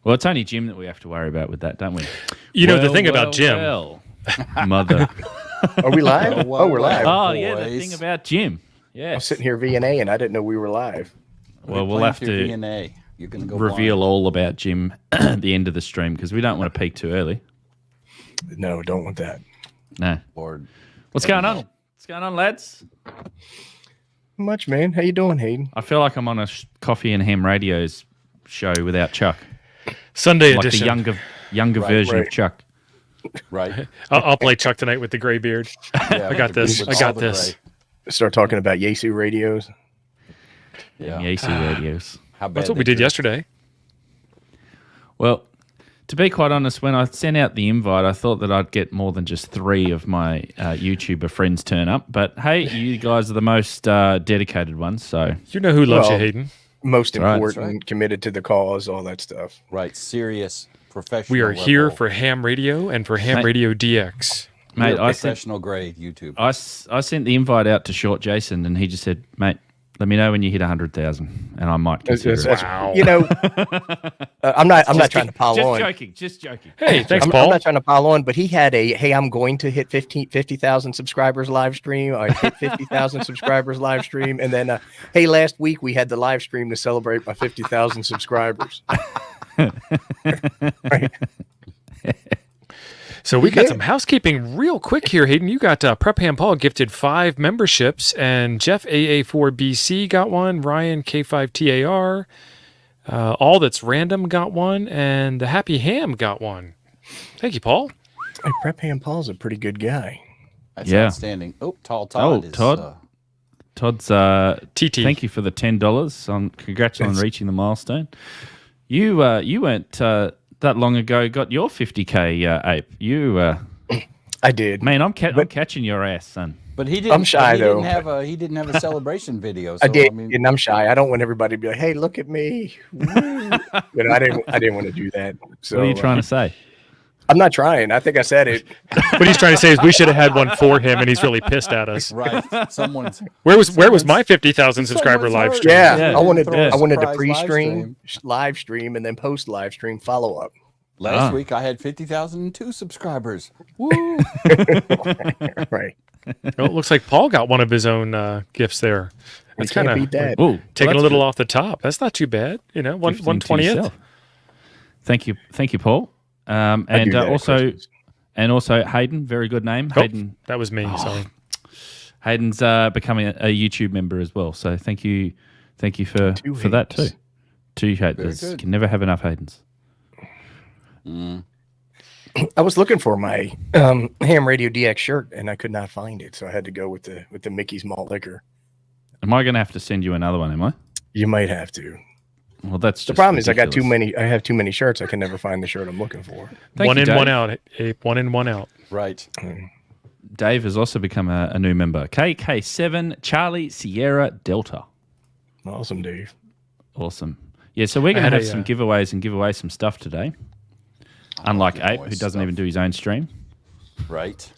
Well, it's only Jim that we have to worry about with that, don't we? You know, the thing about Jim. Mother. Are we live? We're live. Oh, yeah, the thing about Jim. Yeah. I'm sitting here VNA and I didn't know we were live. Well, we'll have to VNA. You're gonna go reveal blind. all about Jim at the end of the stream because we don't want to peak too early. No, don't want that. No. Lord. What's going on? What's going on, lads? Much, man. How you doing, Hayden? I feel like I'm on a Coffee and Ham Radio's show without Chuck. Sunday Like edition. the younger version of Chuck. Right. I'll play Chuck tonight with the gray beard. Yeah, I got this. with I all got the this. gray. Start talking about Yasu radios. Yeah. AC radios. How bad That's what they we did do. yesterday. Well, to be quite honest, when I sent out the invite, I thought that I'd get more than just 3 of my YouTuber friends turn up. But hey, you guys are the most dedicated ones, so You know who loves Well, you, Hayden. Most right. important, That's right. committed to the cause, all that stuff. Right. Serious professional. We are here level, for Ham Radio and for Ham Mate. Radio DX. mate, real I sent professional grade YouTube. I sent the invite out to Short Jason, and he just said, "Mate, let me know when you hit 100,000, and I might consider it." Wow. You know, I'm not trying to pile on. Just joking. Hey, thanks, I'm Paul. not trying to pile on, but he had hey, I'm going to hit 50,000 subscribers live stream. I hit 50,000 subscribers live stream. And then, hey, last week we had the live stream to celebrate my 50,000 subscribers. Right. So we got did. some housekeeping real quick here, Hayden. You got Prep Ham Paul gifted 5 memberships, and Jeff AA4BC got one, Ryan K5TAR, All That's Random got one, and the Happy Ham got one. Thank you, Paul. Hey, Prep Ham Paul's a pretty good guy. That's Yeah. outstanding. Oh, Tall Todd. is, Todd. Todd's TT. thank you for the $10. Congrats on reaching the milestone. You went that long ago. Got your 50K ape. I did. Man, I'm catching your ass, son. But he didn't. I'm shy, he though. Didn't have a celebration video. So, I did, mean, and I'm shy. I don't want everybody to be like, "Hey, look at me." Woo. You know, I didn't want to do that. So What are you trying to say? I'm not trying. I think I said it. What he's trying to say is we should have had one for him, and he's really pissed at us. right. Someone's. Where was my 50,000 subscriber someone's live hurt. stream? Yeah, Yeah. I wanted Throw a to surprise pre-stream, live stream, and then post live stream follow up. Last week I had 50,002 subscribers. Woo! Right. Well, it looks like Paul got one of his own gifts there. We That's can't kind beat of that. Oh, taking a little off the top. That's not too bad. You know, 120th. Thank you, Paul. I do And that at also Christmas. Hayden, very good name. Oh, Hayden. that was me. Sorry. Hayden's becoming a YouTube member as well. So thank you for Two that too. Haydens. 2 Haydens. good. Can never have enough Haydens. I was looking for my Ham Radio DX shirt and I could not find it, so I had to go with the Mickey's Malt Liquor. Am I going to have to send you another one? Am I? You might have to. Well, that's The just problem is I got too ridiculous. many. I have too many shirts. I can never find the shirt I'm looking for. Thank One you, in, Dave. one out. Ape. One in, one out. Right. Dave has also become a new member. KK7 Charlie Sierra Delta. Awesome, Dave. Awesome. Yeah, so we're going had to have a, some giveaways and give away some stuff today. Unlike give Ape, away who doesn't stuff. even do his own stream. Right.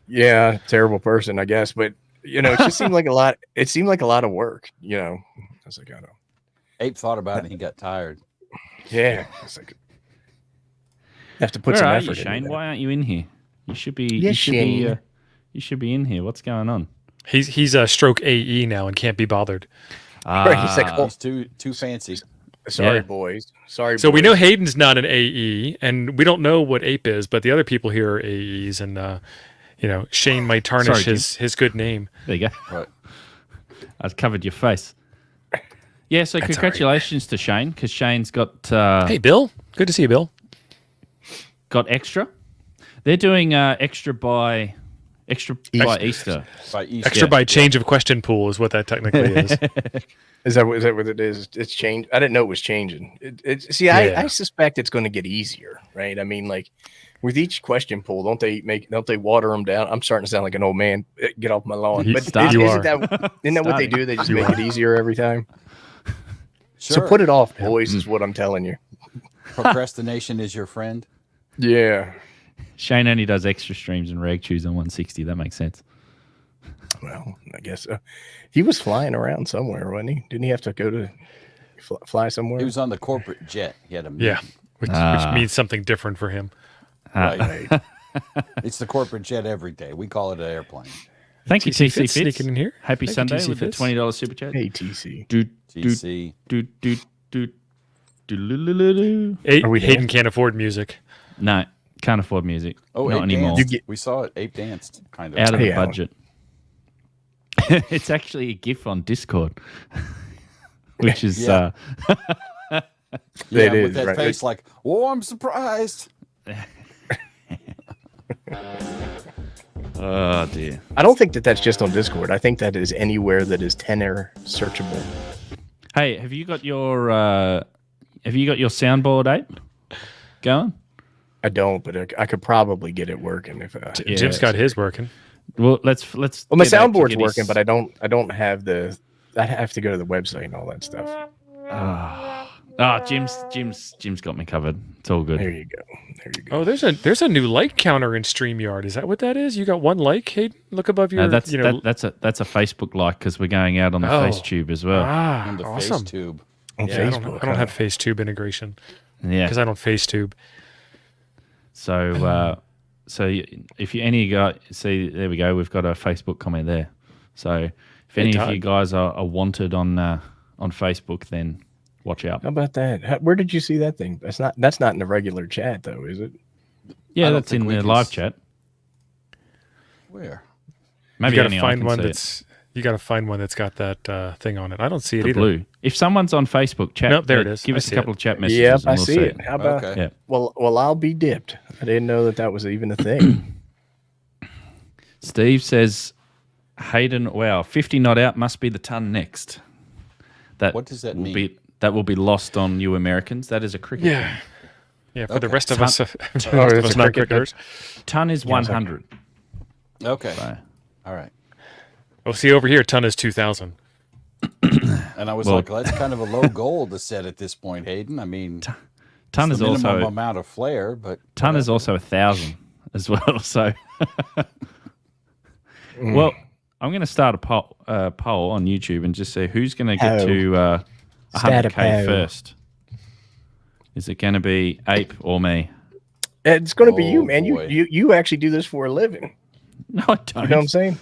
Yeah, terrible person, I guess, but you know, it just seemed like a lot. It seemed like a lot of work. You know, I was like, I don't. Ape thought about it and he got tired. Yeah, it's like have to put Where some are effort you, into Shane? that. Why aren't you in here? You should be. Yes, you Shane. should be in here. What's going on? He's a stroke AE now and can't be bothered. Right, he's like, Ah, oh, He's too fancy. sorry, Yeah. boys. Sorry. So we boys. know Hayden's not an AE, and we don't know what Ape is, but the other people here are AEs, and you know, Shane might tarnish Sorry, his good name. there you go. Right. I've covered your face. Yeah, so That's congratulations to Shane because Shane's got Hey, Bill. Good to see you, Bill. got extra. They're doing extra by Easter. By Easter. Extra by change of question pool is what that technically is. Is that what it is? It's changed. I didn't know it was changing. See, Yeah. I suspect it's going to get easier, right? I mean, like with each question pool, don't they water them down? I'm starting to sound like an old man. Get off my lawn. You But start. You isn't are. that what they do? They just make it easier every time. Sure. So put it off, boys, is what I'm telling you. Procrastination is your friend. Yeah. Shane only does extra streams and rag chews on 160. That makes sense. Well, I guess he was flying around somewhere, wasn't he? Didn't he have to go to? fly somewhere. He was on the corporate jet. He had a Yeah, meeting. which means something different for him. Right. It's the corporate jet every day. We call it an airplane. Thank you, TC TC Fitz Fitz. sneaking in here. Happy Thank you, Sunday TC with the Fitz. $20 super chat. Hey, TC. Doot, doot, TC. doot, doot, doot, doot. Are we Hayden can't afford music. No, can't afford music. Oh, not Ape anymore. danced. We saw it. Ape danced, kind of. Out of the Hey, Alan. budget. It's actually a GIF on Discord, which is Yeah. It with is, that right. face like, oh, I'm surprised. oh dear. I don't think that that's just on Discord. I think that is anywhere that is tenor searchable. Hey, have you got your soundboard ape going? I don't, but I could probably get it working if. Yeah. Jim's got his working. Well, let's. Well, my get Ape to soundboard's get working, his- but I don't have the. I have to go to the website and all that stuff. Jim's got me covered. It's all good. There you go. There you go. Oh, there's a new like counter in StreamYard. Is that what that is? You got one like, Hayden? Look above your. That's you know, that's a Facebook like because we're going out on the Oh. FaceTube as well. ah, On the awesome. face tube. On Yeah, Facebook. I don't have FaceTube integration Yeah. because I don't FaceTube. So if you any of you guys see, there we go. We've got a Facebook comment there. So if any of Todd. you guys are wanted on Facebook, then watch out. How about that? Where did you see that thing? That's not in the regular chat though, is it? Yeah, I don't that's think in we the can live s- chat. Where? Maybe You got only to I find can one see it. that's. You got to find one that's got that thing on it. I don't see it The either. blue. If someone's on Facebook, chat. Nope, there it is. Give I us a see couple it. of chat messages. Yep, and I we'll see it. How about? Okay. Yeah. Well, I'll be dipped. I didn't know that was even a thing. Steve says, Hayden, wow, 50 not out must be the ton next. That What does that will mean? That will be lost on you Americans. That is a cricket. Yeah. Yeah, for the Okay. rest of us, Oh, it's a not cricket. cricketers. Ton is 100. Okay. So, All right. Well, see over here, ton is 2,000. And I was Well- like, well, that's kind of a low goal to set at this point, Hayden. I mean, ton it's is the minimum also amount of flair, but ton is also 1,000 as well. So, well, I'm going to start a poll on YouTube and just say who's going to get Poll. to Start a 100K poll. first. Is it going to be Ape or me? It's going to be you, Oh, man. boy. You actually do this for a living. No, I don't. You know what I'm saying?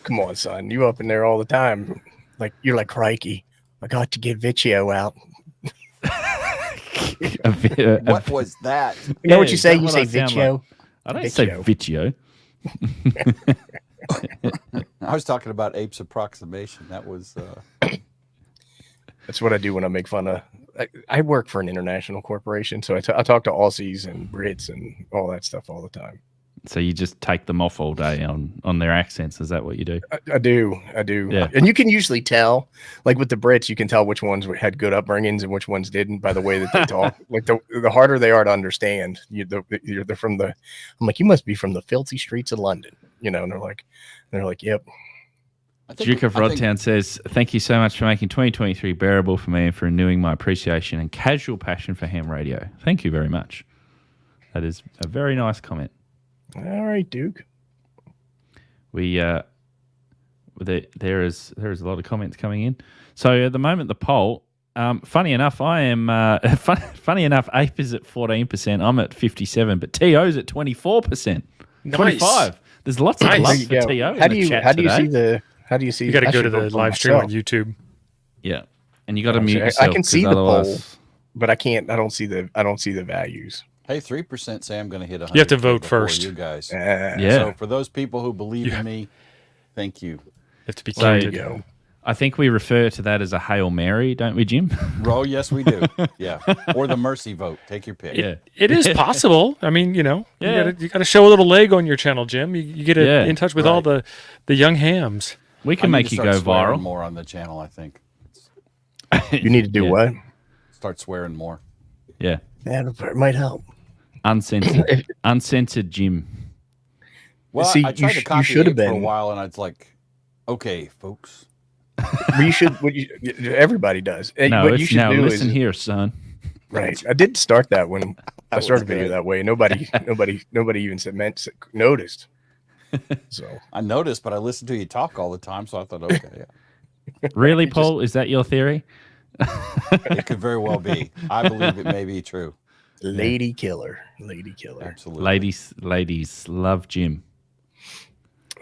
Come on, son. You up in there all the time. Like you're like crikey. I got to get Vicio out. what was that? You know what Yeah, you say? is that You what say I sound Vicio. like? I don't say Vicio. Vicio. I was talking about Ape's approximation. That was That's what I do when I make fun of. I work for an international corporation, so I talk to Aussies and Brits and all that stuff all the time. So you just take them off all day on their accents. Is that what you do? I do. Yeah. And you can usually tell, like with the Brits, you can tell which ones had good upbringings and which ones didn't by the way that they talk. Like the harder they are to understand, they're from the. I'm like, you must be from the filthy streets of London, you know. And they're like, yep. Duke of Rodtown says, thank you so much for making 2023 bearable for me and for renewing my appreciation and casual passion for ham radio. Thank you very much. That is a very nice comment. All right, Duke. We there is a lot of comments coming in. So at the moment, the poll. Funny enough, I am. Funny enough, Ape is at 14%. I'm at 57%, but TO's at 24%. Nice. 25. There's lots of Nice. love There for you go. TO. How do you see the? How do you see? You got to I go should to the vote for live stream on myself, YouTube. Yeah, and you got to I'm mute sorry. I yourself. can 'cause see the poll. otherwise- but I can't. I don't see the values. Hey, 3% say I'm going to hit 100. You have to vote first. You guys. Yeah. So for those people who believe in me, thank you. You have to be So- There you counted. go. I think we refer to that as a Hail Mary, don't we, Jim? Oh, yes, we do. Yeah. Or the mercy vote. Take your pick. Yeah. It is possible. I mean, Yeah. you got to show a little leg on your channel, Jim. You get Yeah, in touch with all the young hams. We I can need make to you start go swearing viral. more on the channel, I think. You need to do Yeah. what? Start swearing more. Yeah. That might help. Uncensored Jim. Well, See, I tried to you copy should have Ape for a been. while, and I was like, okay, folks. You should. Everybody does. And No, what it's you should now do listen is here, son. right. I did start that when I was started a video good. that way. Nobody even noticed. So I noticed, but I listened to you talk all the time, so I thought, okay, yeah. Really, Paul? Is that your theory? It could very well be. I believe it may be true. Lady killer. Lady killer. Absolutely. Ladies love Jim.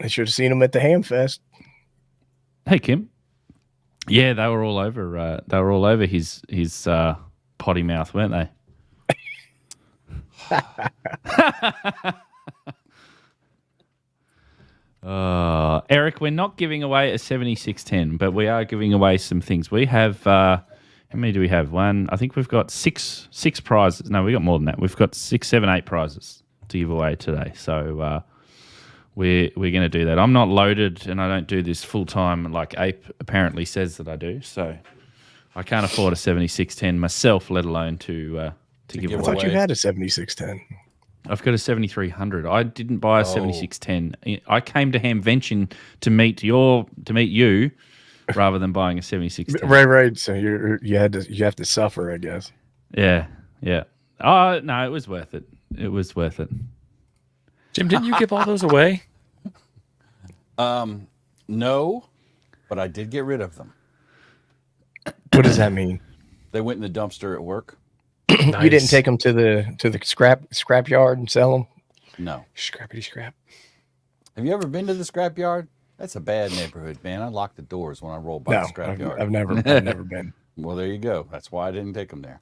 I should have seen him at the Ham Fest. Hey, Kim. Yeah, they were all over. They were all over his potty mouth, weren't they? Eric, we're not giving away a 7610, but we are giving away some things. We have how many do we have? One. I think we've got six prizes. No, we got more than that. We've got 6, 7, 8 prizes to give away today. So we're going to do that. I'm not loaded, and I don't do this full time like Ape apparently says that I do. So I can't afford a 7610 myself, let alone to give I away. thought you had a 7610. I've got a 7300. I didn't buy a 7610. I came to Hamvention to meet you rather than buying a 7610. Right. So you have to suffer, I guess. Yeah. Oh no, it was worth it. It was worth it. Jim, didn't you give all those away? No, but I did get rid of them. What does that mean? They went in the dumpster at work. Nice. You didn't take them to the scrap yard and sell them? No. Scrappity scrap. Have you ever been to the scrap yard? That's a bad neighborhood, man. I lock the doors when I roll by the No, scrap yard. I've never been. Well, there you go. That's why I didn't take them there.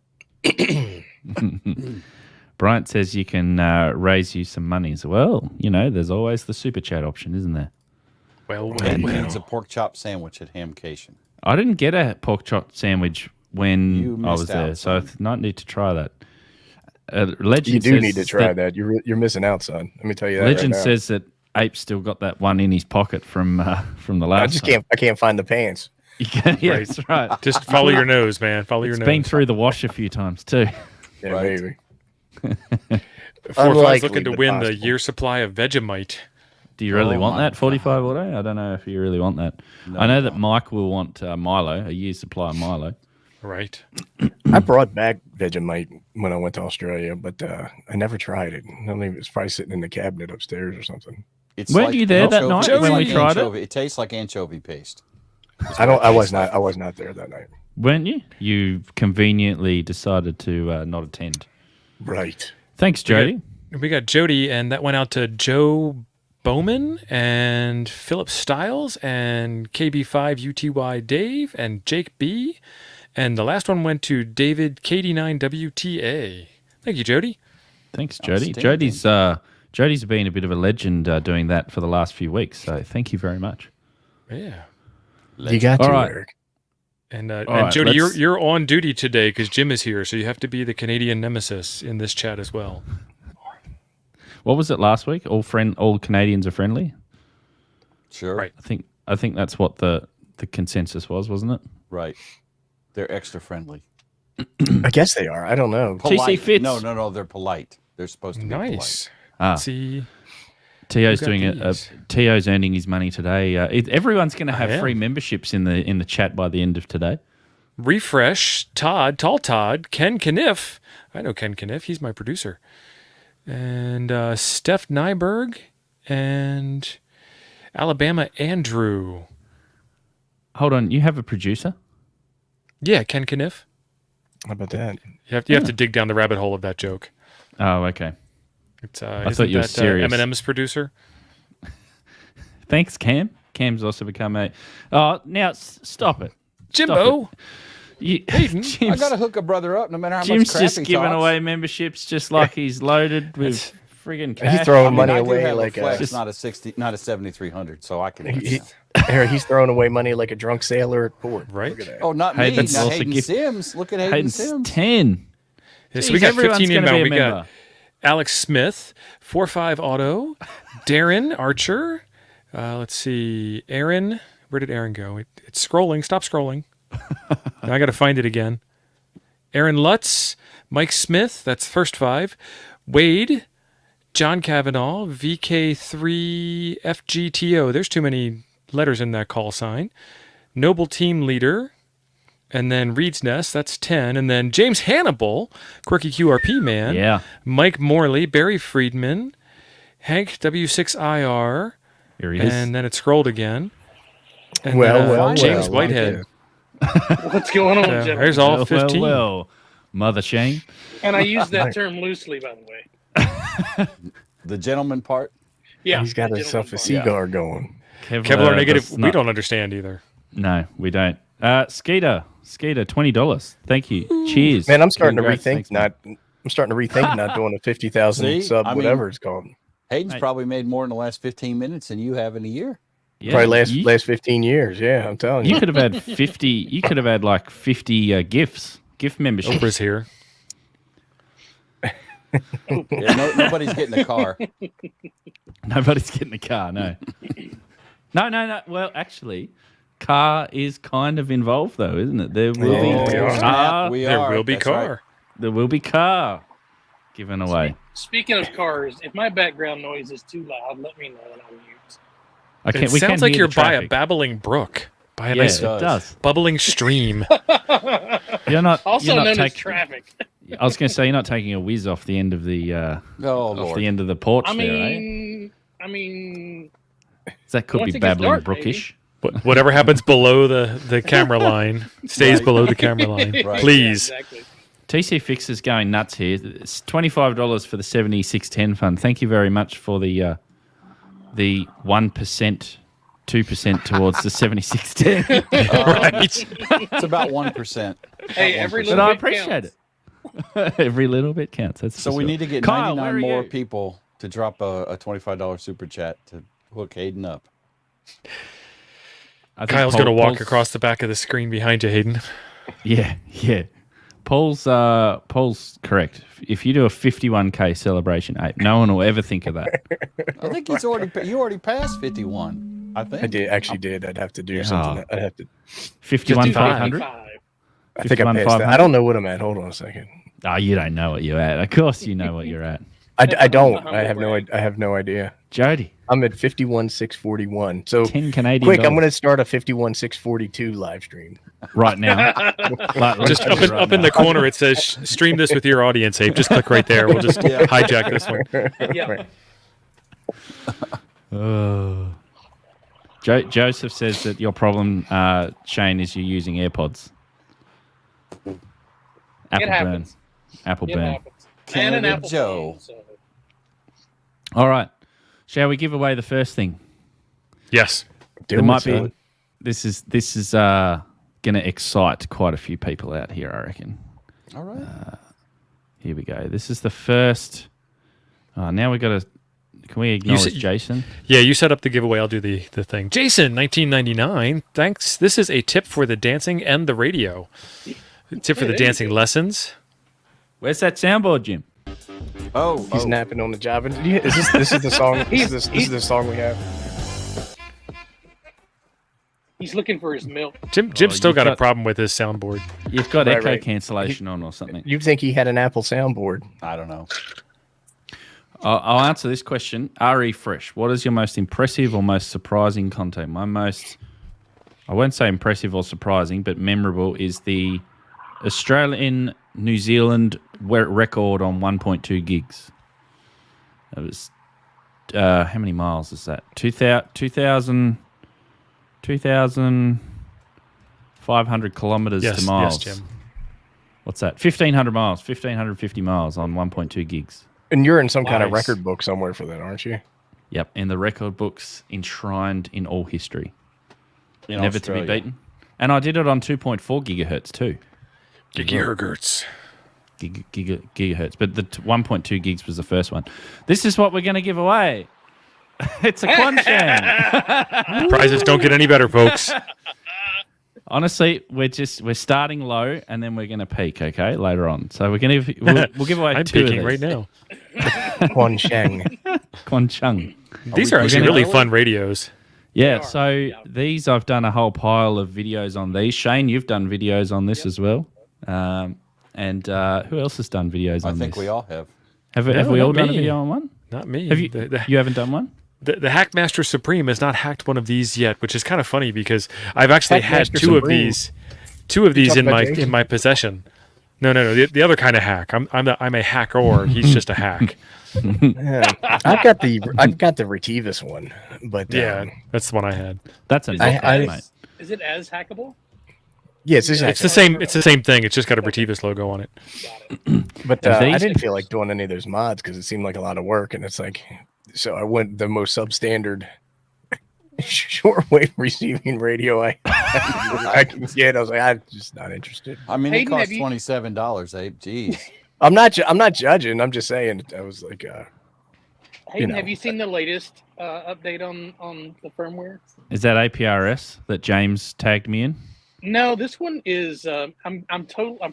Bryant says you can raise you some money as well. You know, there's always the super chat option, isn't there? Well. And it's a pork chop sandwich at Hamcation. I didn't get a pork chop sandwich when You I was missed there, out, so I son. might need to try that. Legend You do says need to try that. You're missing out, son. Let me tell you that. Legend right now. says that Ape still got that one in his pocket from the last. I can't find the pants. Yeah, that's right. Just follow your nose, man. Follow your It's nose. been through the wash a few times too. Yeah, Right. maybe. 4 or 5's Unlikely, looking to but win the possible. year supply of Vegemite. Do you really Oh want my that 45 auto? I don't know if you really want that. No, I know I that don't. Mike will want Milo, a year's supply of Milo. Right. I brought back Vegemite when I went to Australia, but I never tried it. I mean, it was probably sitting in the cabinet upstairs or something. It's Weren't you there that night when we like tried it? anchovy. It tastes like anchovy paste. I was not there that night. Weren't you? You conveniently decided to not attend. Right. Thanks, Jody. We got Jody, and that went out to Joe Bowman and Philip Stiles and KB5UTY Dave and Jake B. And the last one went to David KD9WTA. Thank you, Jody. Thanks, Jody. Outstanding. Jody's been a bit of a legend doing that for the last few weeks, so thank you very much. Yeah. You got All to, right. Eric. And right, Jody, let's- you're on duty today because Jim is here, so you have to be the Canadian nemesis in this chat as well. What was it last week? All Canadians are friendly. Sure. Right. I think that's what the consensus was, wasn't it? Right. They're extra friendly. I guess they are. I don't know. TC Fitz. No. They're polite. They're supposed to be Nice. Ah, See, Tio's Who got doing it. these? Tio's earning his money today. Everyone's going to have am. free memberships in the chat by the end of today. Refresh, Todd, Tall Todd, Ken Kniff. I know Ken Kniff. He's my producer. And Steph Nyberg and Alabama Andrew. Hold on, you have a producer? Yeah, Ken Kniff. How about that? You have to dig down the rabbit hole of that joke. Oh, okay. It's thought you were serious. Eminem's producer. Thanks, Cam. Cam's also become a. Oh, now stop it. Jimbo. Hayden, I got to hook a brother up no matter how Jim's much crap just he giving talks. away memberships just like he's loaded with friggin' cash. He's throwing I mean, money I do away have like a flex, Just- not a 7300, so I can. Eric, he's throwing away money like a drunk sailor at port. Right. Look at that. Oh, not Hayden me. Now also Hayden give- Sims. Look at Hayden Hayden's Sims. 10. Yeah, so Jeez, we got everyone's 15 gonna inbound. be We a got member. Alex Smith, 45 Auto, Darren Archer. Let's see, Aaron. Where did Aaron go? It's scrolling. Stop scrolling. Now I got to find it again. Aaron Lutz, Mike Smith. That's first 5. Wade, John Kavanaugh, VK3FGTO. There's too many letters in that call sign. Noble Team Leader. And then Reed's Nest, that's 10. And then James Hannibal, Quirky QRP Man. Yeah. Mike Morley, Barry Friedman, Hank W6IR. Here he is. And then it scrolled again. And Well, James well, Whitehead. look What's going on, Yeah, gentlemen? there's all Well, 15. well, Mother Shane. And I use that term loosely, by the way. The gentleman part. Yeah, He's got the himself a gentleman cigar going. Kevlar negative. does We not- don't understand either. No, we don't. Skeeter, $20. Thank you. Cheers. Man, I'm starting Congrats. to rethink Thanks, man. I'm starting to rethink not doing a 50,000 See? sub, I mean- whatever it's called. Hayden's Hey. probably made more in the last 15 minutes than you have in a year. Yeah, Probably you, last 15 years. Yeah, I'm telling you. you could have had 50. You could have had like 50 gift memberships. Oprah's here. Yeah, nobody's getting a car. Nobody's getting a car. No. No. Well, actually, car is kind of involved though, isn't it? There will Oh, be yeah. car. There will be That's car. right. There will be car given away. Speaking of cars, if my background noise is too loud, let me know and I'll mute. I It can't. We sounds can like hear you're the by a traffic. babbling brook, by a Yeah, nice it does. bubbling stream. You're not. Also you're not known as taking- traffic. I was going to say you're not taking a whiz off the end of the Oh, off Lord. the end of the porch I there, eh? mean, That could once be it gets babbling dark, brookish. Whatever happens below the camera line stays Right. below the camera line. Right. Please. Yeah, exactly. TC Fix is going nuts here. It's $25 for the 7610 fund. Thank you very much for the 1%, 2% towards the 7610. Right. It's about 1%. Hey, every But little I bit appreciate counts. it. Every little bit counts. That's So for we sure. need to get Kyle, 99 where are more you? people to drop a $25 super chat to hook Hayden up. I think Kyle's going to walk Paul's- across the back of the screen behind you, Hayden. Yeah. Paul's correct. If you do a 51k celebration, no one will ever think of that. I think you already passed 51. I think. I did. I'd have to do Yeah. something. I'd have to. 51,500. 55. I think I passed that. 51,500? I don't know what I'm at. Hold on a second. Oh, you don't know what you're at. Of course, you know what you're at. I don't. Humble I have no. brag. I have no idea. Jody, I'm at 51,641. So 10 Canadian quick, I'm dollars going to start a 51,642 live stream. right now. Just up in the corner, it says, stream this with your audience, Abe. Just click right there. We'll just hijack this one. Yeah. Joseph says that your problem, Shane, is you're using AirPods. Apple burn. happens. Apple It burn. happens. And an Canada Apple Joe. phone, so. All right. Shall we give away the first thing? Yes. Do There might it, be. son. This is going to excite quite a few people out here, I reckon. All right. Here we go. This is the first. Now we got to. Can we acknowledge said- Jason? Yeah, you set up the giveaway. I'll do the thing. Jason, 1999. Thanks. This is a tip for the dancing and the radio. Tip for the there you dancing lessons. Where's that soundboard, Jim? He's napping on the job. And is this is the song? This is the song we have. He's looking for his milk. Jim's Oh, still you've got a got- problem with his soundboard. You've got Right, echo right. cancellation on or something. You'd think he had an Apple soundboard. I don't know. I'll answer this question. RE Fresh, what is your most impressive or most surprising content? My most, I won't say impressive or surprising, but memorable is the Australian New Zealand record on 1.2 gigs. It was, how many miles is that? 2,500 kilometers Yes, to miles. yes, Jim. What's that? 1,500 miles, 1,550 miles on 1.2 gigs. And you're in some kind of Nice. record book somewhere for that, aren't you? Yep, in the record books enshrined in all history. In Never Australia. to be beaten. And I did it on 2.4 gigahertz too. Gigahertz. Gigahertz. But the 1.2 gigs was the first one. This is what we're going to give away. It's a Quanshan. Prizes don't get any better, folks. Honestly, we're starting low and then we're going to peak, okay, later on. So we'll give away I'm two of peeking these. right now. Quan Sheng. Quanchung. These are actually gonna- really fun radios. Yeah, are, so yeah. these I've done a whole pile of videos on these. Shane, you've done videos on this as well. And who else has done videos I on think this? we all have. Have No, we all not done a me. video on one? Not me. Have you? The You haven't done one? Hackmaster Supreme has not hacked one of these yet, which is kind of funny because I've actually had Hackmaster two of Supreme. these talking in about my Jason? in my possession. No. The other kind of hack. I'm a hacker. He's just a hack. Yeah. I've got the Retivus one, but Yeah, that's the one I had. That's a I- knockout, I- mate. Is it as hackable? Yes, it's It's the same. It's the same thing. It's just got a Retivus logo on it. Got it. But If I these- didn't feel like doing any of those mods because it seemed like a lot of work, and it's like, so I went the most substandard shortwave receiving radio I can get. I was like, I'm just not interested. I mean, Hayden, it have costs you- $27, Abe. Jeez. I'm not judging. I'm just saying. I was like, Hayden, know. have you seen the latest update on the firmware? Is that APRS that James tagged me in? No, this one is. I'm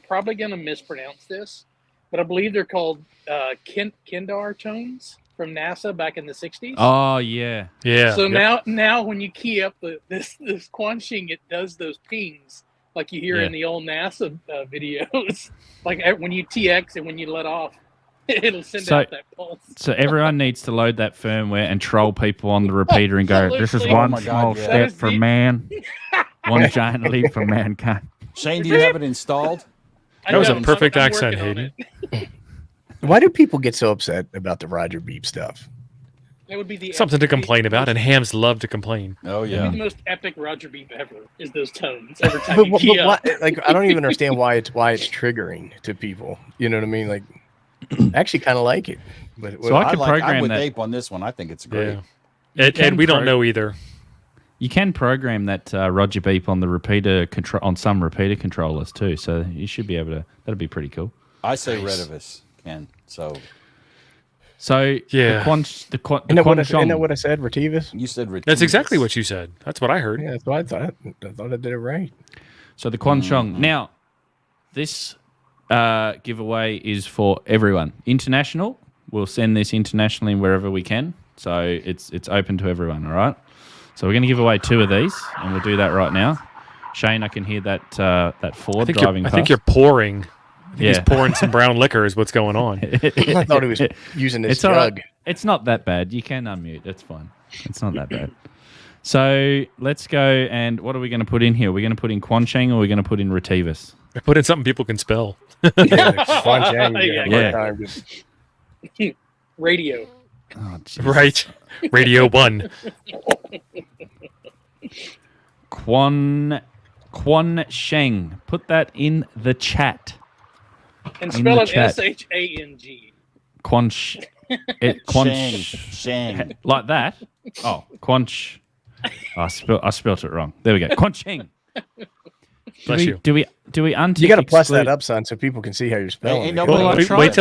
probably going to mispronounce this, but I believe they're called Kendar tones from NASA back in the '60s. Oh yeah. Yeah. So Yep. now when you key up this Quanxing, it does those pings like you hear Yeah. in the old NASA videos. Like when you TX and when you let off, it'll send So- out that pulse. So everyone needs to load that firmware and troll people on the repeater and go, "This is Absolutely. one Oh my God, small yeah. step That is for the- man, one giant leap for mankind." Shane, do you have it installed? I That was a don't. perfect I'm accent, working on Hayden. it. why do people get so upset about the Roger Beep stuff? That would be the Something to epic- complain about, and hams love to complain. Oh, That'd yeah. be the most epic Roger Beep ever. Is those tones every time But, you but key up. why, like, I don't even understand why it's triggering to people. You know what I mean? Like, I actually kind of like it. But So I could I'm program with that. Ape on this one. I think it's great. Yeah. Ed, can we don't pro- know either. You can program that Roger Beep on the repeater control on some repeater controllers too. So you should be able to. That'd be pretty cool. I say Redivus, Ken. So So Yeah. the Isn't that Quanchong. what I said? Retivus? you said That's exactly Retivus. what you said. That's what I heard. Yeah, that's what I thought. I thought I did it right. So the Quanchong. Now, this giveaway is for everyone. International. We'll send this internationally wherever we can. So it's open to everyone. All right. So we're going to give away 2 of these, and we'll do that right now. Shane, I can hear that that Ford driving I past. think you're pouring. I think Yeah. he's pouring some brown liquor is what's going on. I thought he was using this It's all right. jug. It's not that bad. You can unmute. It's fine. It's not that bad. So let's go. And what are we going to put in here? We're going to put in Quancheng or we're going to put in Retivus? Put in something people can spell. Yeah, Quan Chang, you Yeah. got a hard Yeah. time just- Radio. Oh, jeez. Right. Radio 1. Quancheng. Put that in the chat. And In spell the it chat. SHANG. Quanch. Shang. Quanch. Shang. Like that? Oh, Quanch. I spelt it wrong. There we go. Quancheng. Bless you. Do we untick You got to plus exclude- that up, son, so people can see how you're spelling. ain't it. nobody- Well, I Wait, tried. wait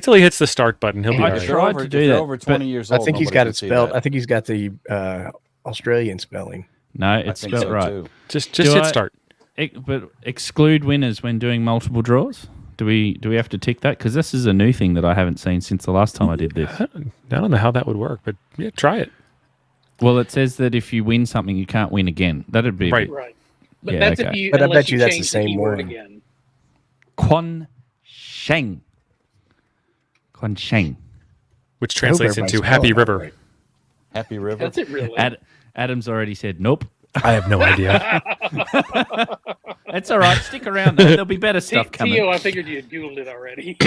till he hits the start button. He'll be I all If right. you're tried over, to if do you're that, over but 20 years I old, think he's nobody got can it see spelled. that. I think he's got the Australian spelling. No, I it's think spelled so right. too. Just Do hit I- start. But exclude winners when doing multiple draws. Do we have to tick that? Because this is a new thing that I haven't seen since the last time I did this. I don't know how that would work, but yeah, try it. Well, it says that if you win something, you can't win again. That'd be Right. Right. But Yeah, that's okay. if you. But I unless bet you that's the change same keyword one. again. Quancheng. Quancheng. Which I hope translates everybody's into Happy spelling that River. right. Happy River. That's it, really. Adam's already said nope. I have no idea. It's all right. Stick around. Though. There'll be better stuff coming. Tio, I figured you had Googled it already.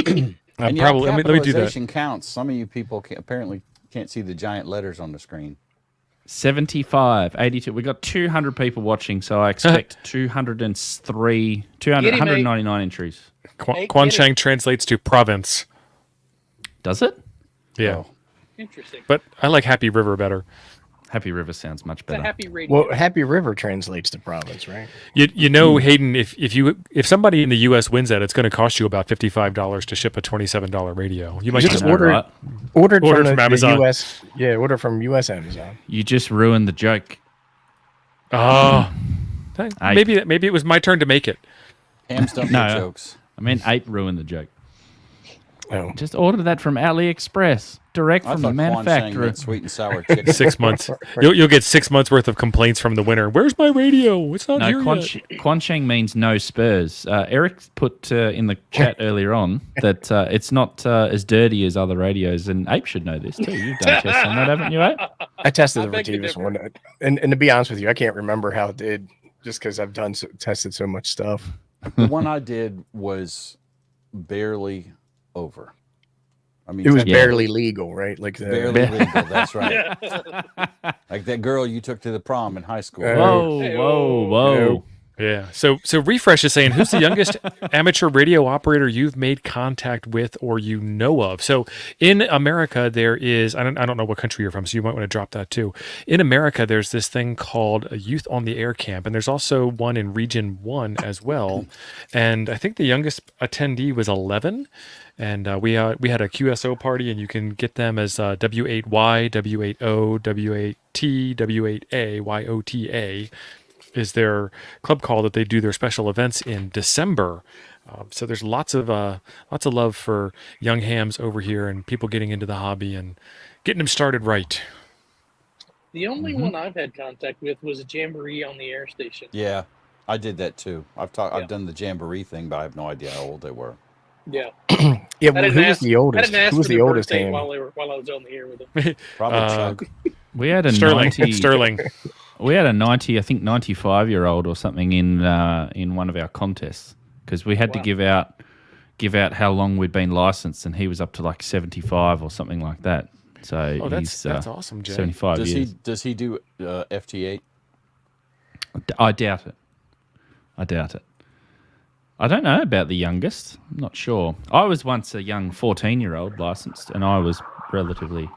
And yeah, Probably. Let me do that. capitalization counts. Some of you people apparently can't see the giant letters on the screen. 75, 82. We got 200 people watching, so I expect 203, 200, Get him, mate. 199 entries. Hey, Quan get it. Chang translates to province. Does it? Yeah. Oh. Interesting. But I like Happy River better. Happy River sounds much It's a better. happy radio. Well, Happy River translates to province, right? You know, Hayden, if somebody in the U.S. wins that, it's going to cost you about $55 to ship a $27 radio. You might Just I know, order it. right? Ordered Ordered from, from the Amazon. U.S. Yeah, order from U.S. Amazon. You just ruined the joke. Oh, I- maybe it was my turn to make it. Hams don't No. make jokes. I mean, 8 ruined the joke. Oh, Just order that from AliExpress, direct I from the thought Quan Chang manufacturer. meant sweet and sour chicken. 6 months. You'll get 6 months worth of complaints from the winner. Where's my radio? It's not No, here yet. Quancheng means no spurs. Eric put in the chat earlier on that it's not as dirty as other radios, and Ape should know this too. You've done tests on that, haven't you, Ape? I tested I the beg to Retivus differ. one, and to be honest with you, I can't remember how it did, just because I've tested so much stuff. The one I did was barely over. I mean, It was technically barely legal, right? Like the barely legal. That's right. Like that girl you took to the prom in high school. Uh, Whoa, Hey, whoa, oh. whoa! Yeah. So Refresh is saying, who's the youngest amateur radio operator you've made contact with or you know of? So in America, there is, I don't know what country you're from, so you might want to drop that too. In America, there's this thing called a Youth on the Air Camp, and there's also one in Region 1 as well. And I think the youngest attendee was 11. And we had a QSO party, and you can get them as W8Y, W8O, W8T, W8A, YOTA. Is their club call that they do their special events in December. So there's lots of love for young hams over here and people getting into the hobby and getting them started right. The only one I've had contact with was a jamboree on the air station. Yeah, I did that too. Yeah. I've done the jamboree thing, but I have no idea how old they were. Yeah. Yeah, I well, didn't who was ask- the I oldest? didn't ask Who was for the their oldest birthday ham? while I was on the air with them. Probably Chuck. We had a Sterling. 90. Sterling. We had a 90, I think 95-year-old or something in one of our contests because we had to Wow. give out how long we'd been licensed, and he was up to like 75 or something like that. So Oh, he's that's awesome, Jay. 75 years. Does he do FT8? I doubt it. I don't know about the youngest. I'm not sure. I was once a young 14-year-old licensed, and I was relatively.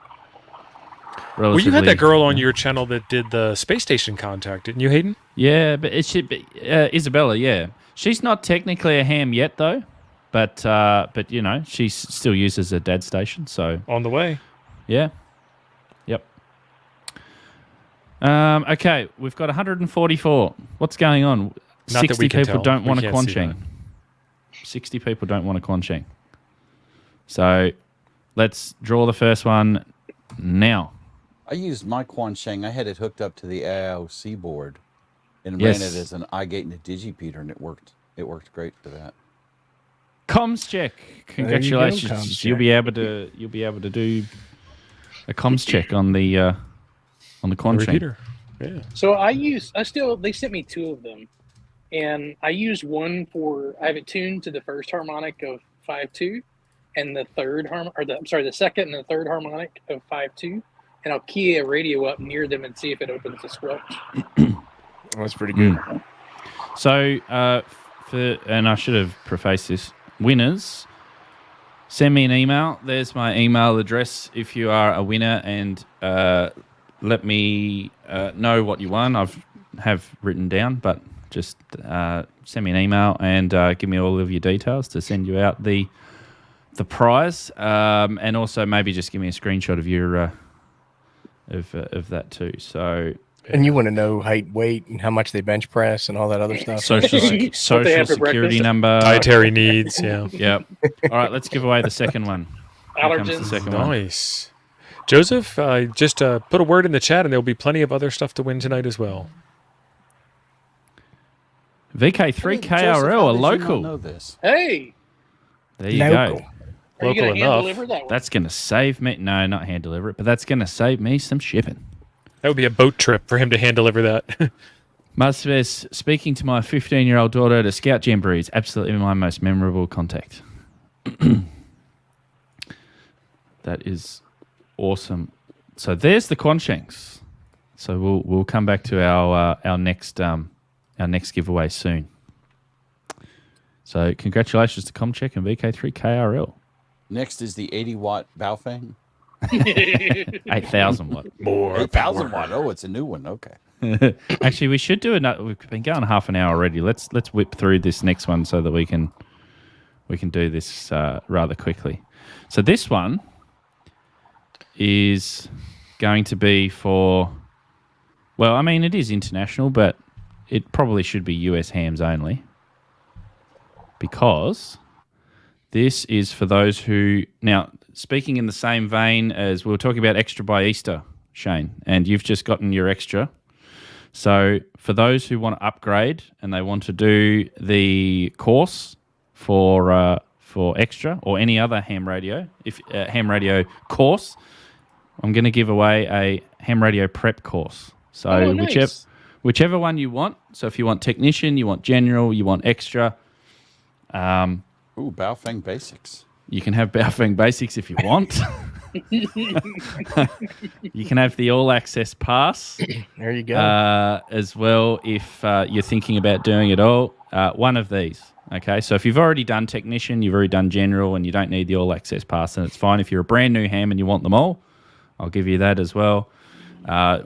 Well, you had that girl on your channel that did the space station contact, didn't you, Hayden? Yeah, but it should be Isabella. Yeah, she's not technically a ham yet, though. But you know, she still uses her dad's station. So On the way. yeah, yep. Okay, we've got 144. What's going on? Not that 60 we can people tell. don't We want a can't see Quancheng. 60 people don't want a Quancheng. So let's draw the first one now. I used my Quancheng. I had it hooked up to the AIOC board and Yes. ran it as an iGate and a Digipeater, and it worked. It worked great for that. Comms check. There you go, Congratulations. comms You'll check. be able to do a comms check on the Quancheng. Repeater. Yeah. So they sent me two of them, and I used one I have it tuned to the first harmonic of 5/2, and the second and the third harmonic of 5/2, and I'll key a radio up near them and see if it opens the squelch. That's pretty good. So, and I should have prefaced this. Winners, send me an email. There's my email address if you are a winner, and let me know what you won. Have written down, but just send me an email and give me all of your details to send you out the prize, and also maybe just give me a screenshot of your of that too. So. And you want to know height, weight, and how much they bench press and all that other stuff. Social What they social have for security breakfast. number. Dietary needs. Yeah. Yep. All right, let's give away the second one. Here comes the Allergens. second one. Nice. Joseph, just put a word in the chat, and there'll be plenty of other stuff to win tonight as well. VK3 Joseph, how KRL, a did you not local. know this? Hey, There you Local. go. are you Local going to hand enough. deliver that one? That's going to save me. No, not hand deliver it, but that's going to save me some shipping. That would be a boat trip for him to hand deliver that. Must says, speaking to my 15-year-old daughter at a scout jamboree is absolutely my most memorable contact. That is awesome. So there's the Quanchengs. So we'll come back to our next giveaway soon. So congratulations to Comcheck and VK3 KRL. Next is the 80-watt Baofeng. 8,000 watt. More 8,000 watt. Oh, it's a new one. Okay. Actually, we should do another. We've been going half an hour already. Let's whip through this next one so that we can do this rather quickly. So this one is going to be for. Well, I mean, it is international, but it probably should be US hams only, because this is for those who now. Speaking in the same vein as we were talking about extra by Easter, Shane, and you've just gotten your extra. So for those who want to upgrade and they want to do the course for extra or any other ham radio, ham radio course, I'm going to give away a ham radio prep course. So Oh, nice. whichever one you want. So if you want technician, you want general, you want extra. Ooh, Baofeng Basics. You can have Baofeng Basics if you want. You can have the all access pass There you go. as well if you're thinking about doing it all. One of these. Okay, so if you've already done technician, you've already done general, and you don't need the all access pass, then it's fine. If you're a brand new ham and you want them all, I'll give you that as well.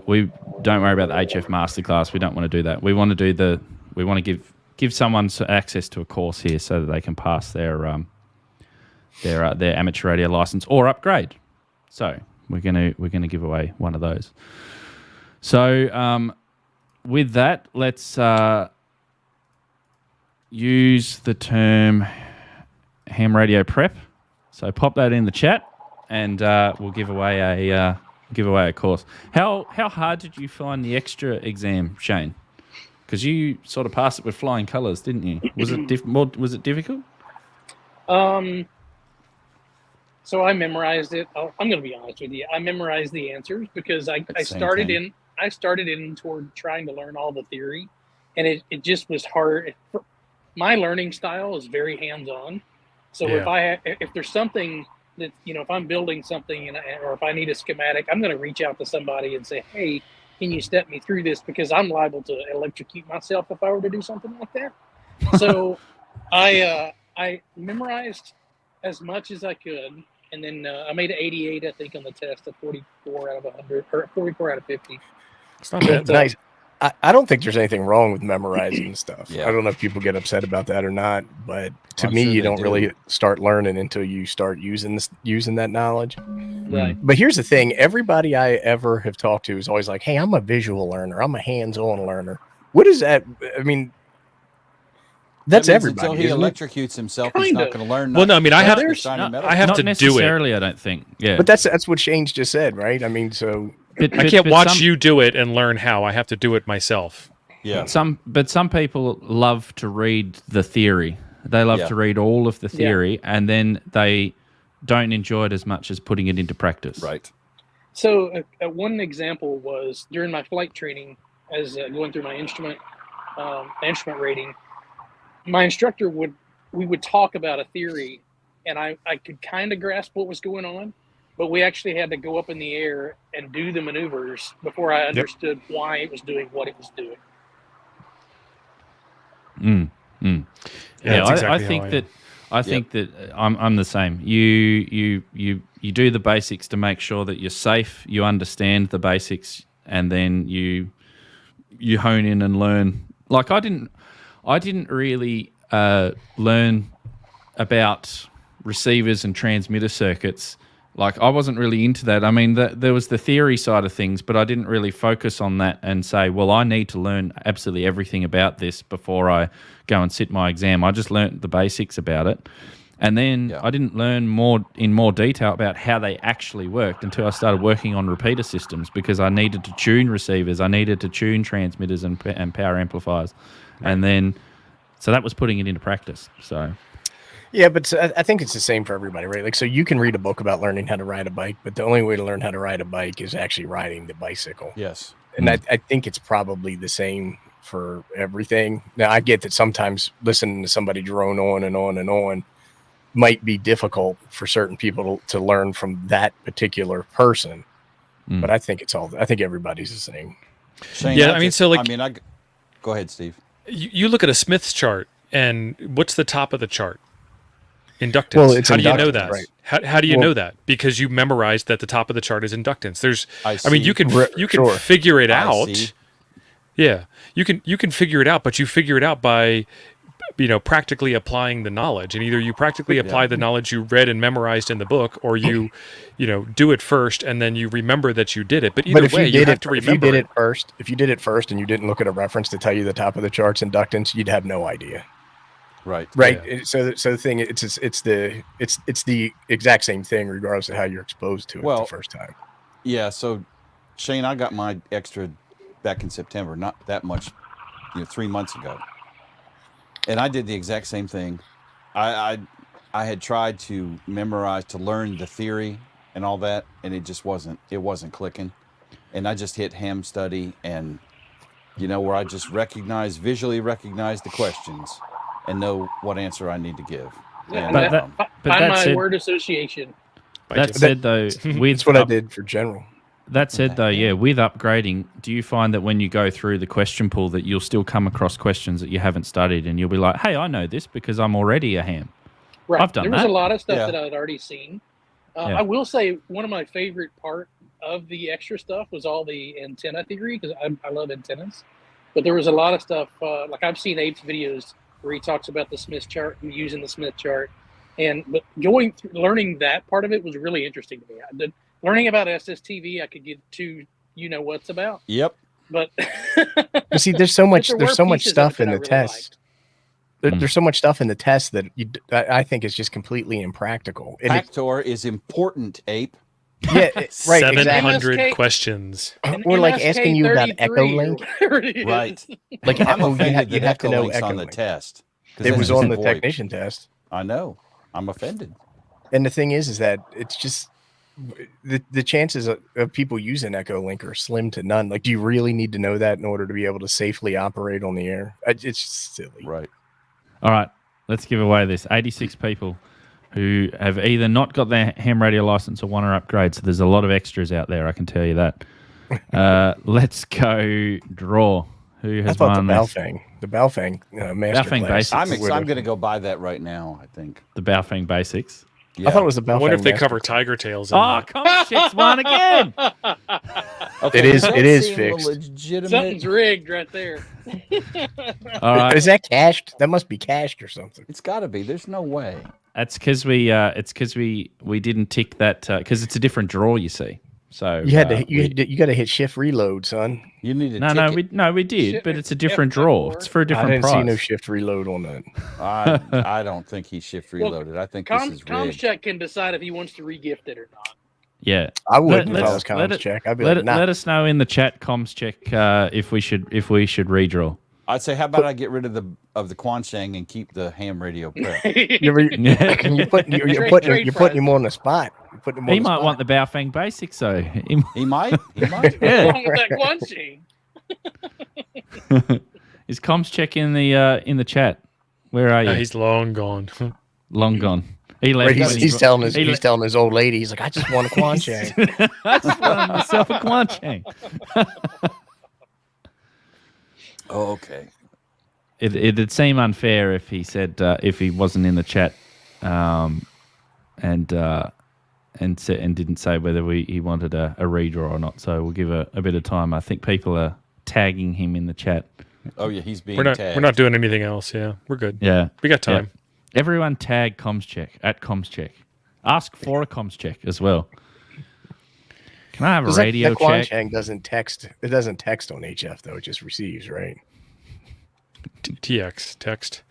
We don't worry about the HF masterclass. We don't want to do that. We want to give someone access to a course here so that they can pass their amateur radio license or upgrade. So we're gonna give away one of those. So with that, let's use the term ham radio prep. So pop that in the chat, and we'll give away a course. How hard did you find the extra exam, Shane? Because you sort of passed it with flying colours, didn't you? Was it was it difficult? So I memorized it. I'm going to be honest with you. I memorized the answers because I Same started thing. in toward trying to learn all the theory, and it just was hard. My learning style is very hands-on. So if there's something that, if I'm building something or if I need a schematic, I'm going to reach out to somebody and say, hey, can you step me through this? Because I'm liable to electrocute myself if I were to do something like that. So I memorized as much as I could. And then I made an 88, I think, on the test, a 44 out of 100, or 44 out of 50. It's not bad. Nice. I don't think there's anything wrong with memorizing stuff. Yeah. I don't know if people get upset about that or not, but to I'm me, sure you they don't do. really start learning until you start using that knowledge. Right. But here's the thing: everybody I ever have talked to is always like, "Hey, I'm a visual learner. I'm a hands-on learner." What is that? I mean, that's That means everybody. Until he isn't it? electrocutes himself, he's Kind not of. going to learn. Well, no, I mean, I have- I have Not to do it. necessarily, I don't think. Yeah. But that's what Shane's just said, right? I mean, so I can't watch some, you do it and learn how. I have to do it myself. Yeah. Some people love to read the theory. They love Yeah. to read all of the theory, and then they don't enjoy it as much as putting it into practice. Right. So one example was during my flight training, as going through my instrument rating, my instructor we would talk about a theory, and I could kind of grasp what was going on, but we actually had to go up in the air and do the maneuvers before I understood why it was doing what it was doing. Yeah, that's exactly I how think I that am. think that I'm the same. You do the basics to make sure that you're safe. You understand the basics, and then you hone in and learn. Like I didn't really learn about receivers and transmitter circuits. Like I wasn't really into that. I mean, there was the theory side of things, but I didn't really focus on that and say, well, I need to learn absolutely everything about this before I go and sit my exam. I just learned the basics about it. And then I didn't learn in more detail about how they actually worked until I started working on repeater systems, because I needed to tune receivers, I needed to tune transmitters and power amplifiers. And then, so that was putting it into practice. So... yeah, but I think it's the same for everybody, right? Like, so you can read a book about learning how to ride a bike, but the only way to learn how to ride a bike is actually riding the bicycle. Yes. And I think it's probably the same for everything. Now, I get that sometimes listening to somebody drone on and on and on might be difficult for certain people to learn from that particular person. But I think I think everybody's the same. Shane, Yeah, I mean, so, like- go ahead, Steve. You look at a Smith's chart, and what's the top of the chart? Inductance. Well, it's how do you know inductance, that? right. How do you know that? Because you memorized that the top of the chart is inductance. I I mean, see. you can Sure. figure it I out. see. Yeah, you can figure it out, but you figure it out by practically applying the knowledge. And either you practically apply the knowledge you read and memorized in the book, or you do it first and then you remember that you did it. But either way, you have to remember. If you did it first and you didn't look at a reference to tell you the top of the chart's inductance, you'd have no idea. Right. Right. So the thing, it's the exact same thing regardless of how you're exposed to it the first time. Yeah. So, Shane, I got my extra back in September, not that much, 3 months ago, and I did the exact same thing. I had tried to memorize, to learn the theory and all that, and it just wasn't clicking. And I just hit ham study, and where I just visually recognize the questions and know what answer I need to give. Yeah, And, But that- find that my said- word association. That said, though, with That's what I did for general. That said, though, yeah, with upgrading, do you find that when you go through the question pool that you'll still come across questions that you haven't studied, and you'll be like, "Hey, I know this because I'm already a ham." Right. I've done there was that. a lot of stuff Yeah. that I'd already seen. Yeah. I will say one of my favorite part of the extra stuff was all the antenna theory because I love antennas. But there was a lot of stuff like I've seen Abe's videos where he talks about the Smith chart and using the Smith chart, but going through learning that part of it was really interesting to me. Learning about SSTV, I could get to what's about, Yep. but But see, there's so much. there There's were so much pieces of it stuff that in I the really test. liked. There's so much stuff in the test that I think is just completely impractical. And Pactor is important, Ape. right, 700 exactly. MSK questions. Or like asking you about MSK33 or Echolink. whatever it is. Right. Like I'm you offended have, you that have to know Echolink's on the Echolink. test. 'Cause It that's was just on the VoIP. technician test. I know. I'm offended. And the thing is that it's just the chances of people using Echolink are slim to none. Like, do you really need to know that in order to be able to safely operate on the air? It's just silly. Right. All right, let's give away this. 86 people who have either not got their ham radio license or want to upgrade. So there's a lot of extras out there, I can tell you that. Let's go draw. Who I has thought won the this? Baofeng master Baofeng class. Basics. I'm going to go buy that right now, I think. The Baofeng Basics. Yeah. I thought it was the I Baofeng. wonder if they master cover tiger tails. In Oh, that. Comcheck's won again. Okay, It is- does that it is seem fixed. legitimate? Something's rigged right there. All right. Is that cached? That must be cached or something. It's got to be. There's no way. That's because we didn't tick that because it's a different draw, you see. So You had to you got to hit shift reload, son. You need to we did, Shit, but it's a F- different F4. draw. It's for a I different didn't price. see no shift reload on that. I don't think he shift reloaded. I think this is rigged. Comcheck can decide if he wants to regift it or not. Yeah. I would if let's- I was comms check. I'd be Let, like, nah. let us know in the chat, Comscheck, if we should redraw. I'd say, how about I get rid of the Quansheng and keep the ham radio prep? You're putting him on the spot. You're putting him on He the might spot. want the Baofeng Basics, though. He might. He might. Yeah. What's wrong with that Guanxi? Is Comscheck in the chat? Where are you? No, he's long gone. Long gone. He left. Right, when he's telling his he he's telling his old lady. He's like, I just want a Quanchang. I just wanted myself a Quanchang. Oh, okay. It'd seem unfair if he said if he wasn't in the chat, and didn't say whether he wanted a redraw or not. So we'll give a bit of time. I think people are tagging him in the chat. Oh yeah, he's being We're tagged. not doing anything else. Yeah, we're good. Yeah, We got time. everyone tag Comscheck at Comscheck. Ask for a Comscheck as well. Can I have a radio that check? Quanchang doesn't text. It doesn't text on HF though. It just receives, right? TX text.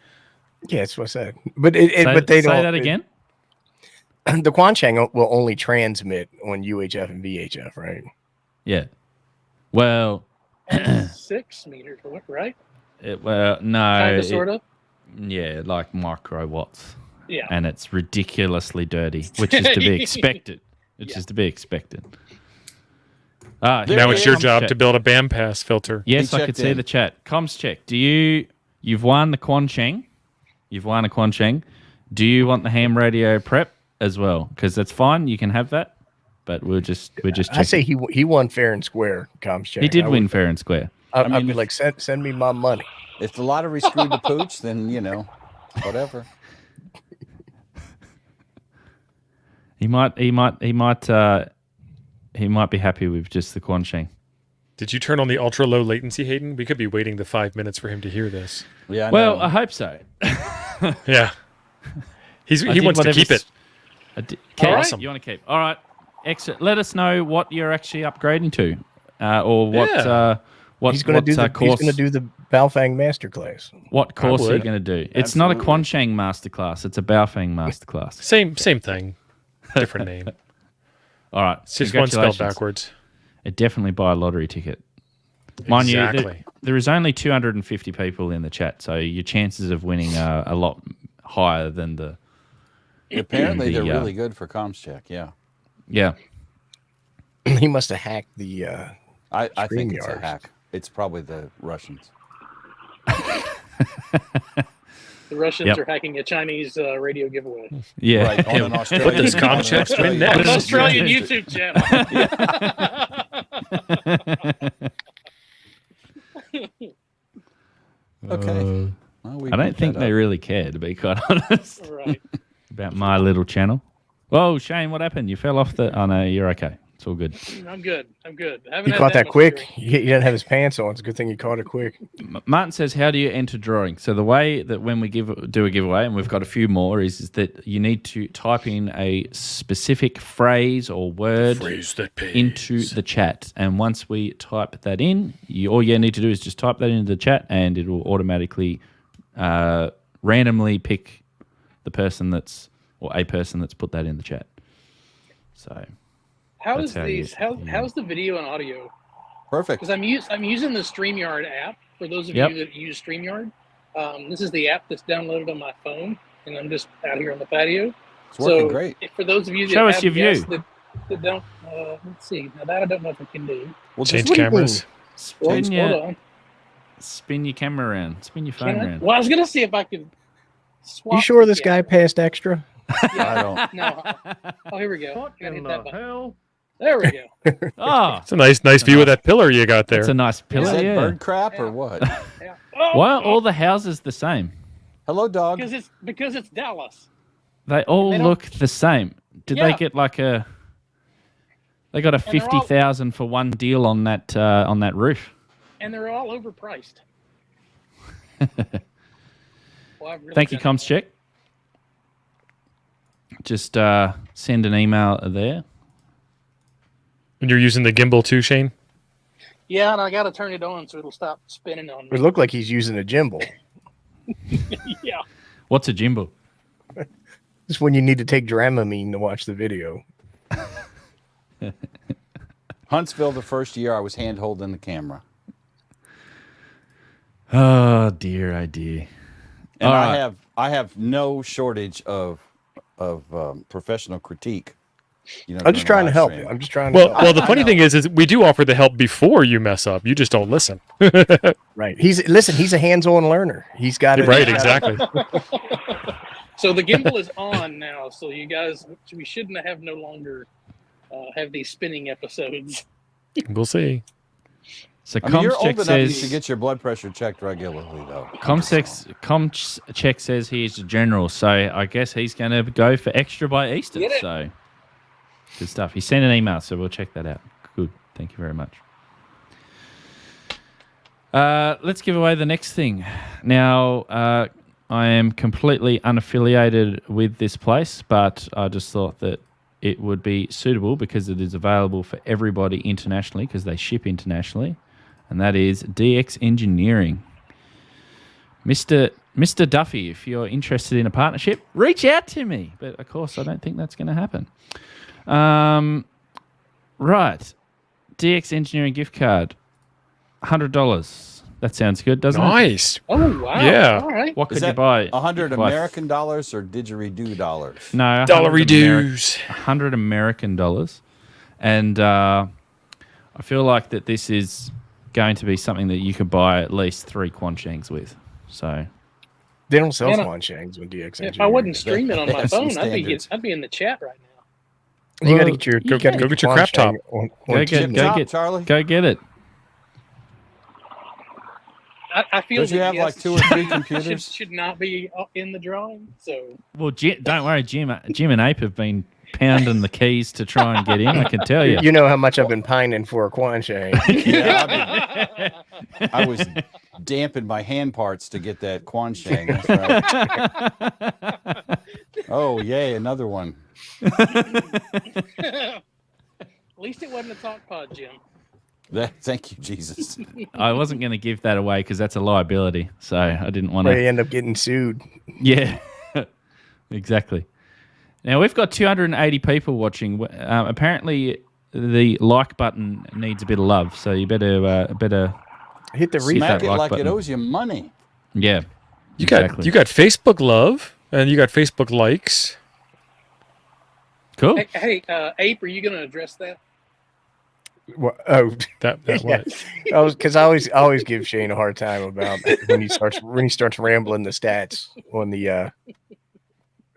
Yeah, that's what I said. But but they say don't that again. The Quanchang will only transmit on UHF and VHF, right? Yeah. Well, 6 meters, right? no. Kind of, sort of. Yeah, like microwatts. Yeah. And it's ridiculously dirty, which is to be expected. Which is to be expected. Now it's your job to build a BAM pass filter. Yes, He I could checked see in. the chat. Comms check. You've won the Quancheng. You've won a Quancheng. Do you want the ham radio prep as well? Because that's fine. You can have that. But we're just checking. I say he won fair and square. Comms he did win fair and square. I'd mean, be like, send me my money. If the lottery screwed the pooch, then whatever. He might be happy with just the Quancheng. Did you turn on the ultra low latency, Hayden? We could be waiting the 5 minutes for him to hear this. Yeah. I Well, know. I hope so. Yeah. He did wants to keep whatever's- it. Keep. Awesome. You want to keep? All right. Excellent. Let us know what you're actually upgrading to, or what Yeah. what He's going to what, do course. the Baofeng masterclass. What course are you would. going to do? It's not a Absolutely. Quancheng masterclass. It's a Baofeng masterclass. Same thing. Different name. All right. It's just one spelled Congratulations. backwards. Definitely buy a lottery ticket. Mind you, Exactly. there is only 250 people in the chat, so your chances of winning are a lot higher than the. Apparently, the, they're really good for comms check. Yeah. Yeah. He must have hacked the. I think it's a StreamYard. hack. It's probably the Russians. The Russians Yep. are hacking a Chinese radio giveaway. Yeah. Right, on an Australian, does on an Comcheck win Australian- next? An Australian Yeah. YouTube channel. Okay. Well, we I don't beat think that they up. really care, to be quite honest, Right. about my little channel. Whoa, Shane, what happened? You fell off the... Oh, no, you're okay. It's all good. I'm good. I'm good. I haven't He had caught that much quick. to drink. He didn't have his pants on. It's a good thing he caught it quick. Martin says, how do you enter drawing? So the way that when we do a giveaway, and we've got a few more, is that you need to type in a specific phrase or word into the chat. And once we type that in, all you need to do is just type that into the chat, and it will automatically randomly pick the person that's, or a person that's put that in the chat. So How That's is how these? you- How's the video and audio? Perfect. Because I'm using the StreamYard app. For those of Yep. you that use StreamYard, this is the app that's downloaded on my phone, and I'm just out here on the patio. It's working So great. for those of you that Show us have your guests view. that don't, let's see. Now that I don't know if I can do. Well, Change what do you cameras. spin Hold your, on. spin your camera around. Spin your phone Can I? around. Well, I was gonna see if I could. Swap You sure the this guy camera. passed extra? Yeah. I don't. No. Oh, here we go. What Gotta hit in that the button. hell? There we go. Oh, It's a nice view of that pillar you got there. that's a nice Is pillar, that yeah. bird crap or Yeah. what? Yeah. Oh, Why are all the houses the same? Hello, dog. because it's Dallas. They all They don't- look the same. Did they Yeah. get like a? They got a they're all- 50,000 for one deal on that roof. And they're all overpriced. Well, I've really Thank you, done- Comscheck. Just send an email there. And you're using the gimbal too, Shane? Yeah, and I got to turn it on so it'll stop spinning on It me. looked like he's using a gimbal. Yeah. What's a gimbal? It's when you need to take Dramamine to watch the video. Huntsville, the first year I was hand holding the camera. Oh dear, oh dear. And All I right. have no shortage of professional critique. You know, I'm just during trying the to live help you. stream. I'm just trying to help. Well, the funny thing is we do offer the help before you mess up. You just don't listen. Right. He's a hands-on learner. He's got it. Right, exactly. So the gimbal is on now. So you guys, we shouldn't have no longer have these spinning episodes. We'll see. So I mean, you're old Comcheck enough you should says get your blood pressure checked regularly, though. Comcheck says he's a general, so I guess he's going to go for extra by Easter. Get it. So good stuff. He sent an email, so we'll check that out. Good. Thank you very much. Let's give away the next thing. Now, I am completely unaffiliated with this place, but I just thought that it would be suitable because it is available for everybody internationally because they ship internationally, and that is DX Engineering. Mr. Duffy, if you're interested in a partnership, reach out to me. But, of course, I don't think that's going to happen. Right. DX Engineering gift card, $100. That sounds good, doesn't it? Nice. Oh wow! Yeah. All right. What Is could you that buy? 100 Buy American dollars or didgeridoo dollars? No, Dollary dues. 100 American dollars. And I feel like that this is going to be something that you could buy at least 3 Quanshangs with. So, They don't sell Man, Quanshangs with DX If I Engineering. wasn't streaming on They my have some phone, standards. I'd be in the chat right now. You got to Well, get your you gotta go get get your crap top. Quanshang on Go get- TV. go Top, get- Charlie. go get it. I feel Don't you that have like guests 2 or 3 should, computers? should not be in the drawing. So Well, don't worry, Jim and Ape have been pounding the keys to try and get in, I can tell you. You know how much I've been pining for a Quanshang. Yeah, I was damping my hand parts to get that Quanshang. That's right. Oh, yay, another one. at least it wasn't a talk pod, Jim. Thank you, Jesus. I wasn't going to give that away because that's a liability. So I didn't want Where to. you end up getting sued. Yeah, exactly. Now we've got 280 people watching. Apparently, the like button needs a bit of love, so you better Hit the See refund. that Smack it like like button. it owes you money. yeah. You exactly. got Facebook love and you got Facebook likes. Cool. Hey, Ape, are you going to address that? Oh, That yeah. what? Because I always give Shane a hard time about when he starts rambling the stats on the.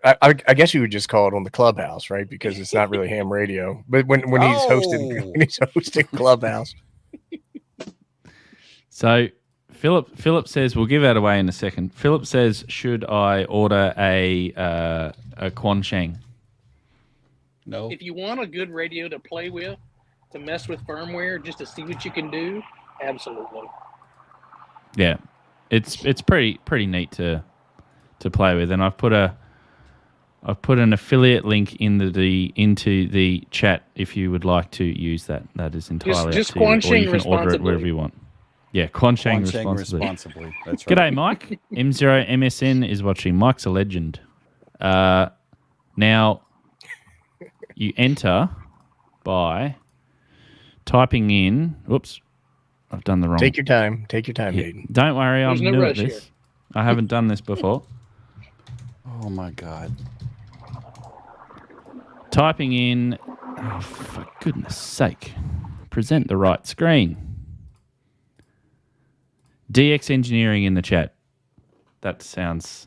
I guess you would just call it on the Clubhouse, right? Because it's not really ham radio. But when he's hosting Oh. when he's hosting Clubhouse, So Philip says we'll give that away in a second. Philip says, should I order a Quan Sheng? No. If you want a good radio to play with, to mess with firmware, just to see what you can do, absolutely. Yeah, it's pretty neat to play with, and I've put an affiliate link into the chat if you would like to use that. That is entirely Just up to you, or Quan you Sheng can order it responsibly. wherever you want. Yeah, Quan Sheng Quan Sheng responsibly. That's right. G'day, Mike. M0 MSN is watching. Mike's a legend. Now, you enter by typing in. Whoops, I've done the wrong. take your time. Take your time, Yeah, Hayden. don't worry, I'm There's no new at rush this. here. I haven't done this before. Oh my God. Typing in. Oh, for goodness sake! Present the right screen. DX Engineering in the chat. That sounds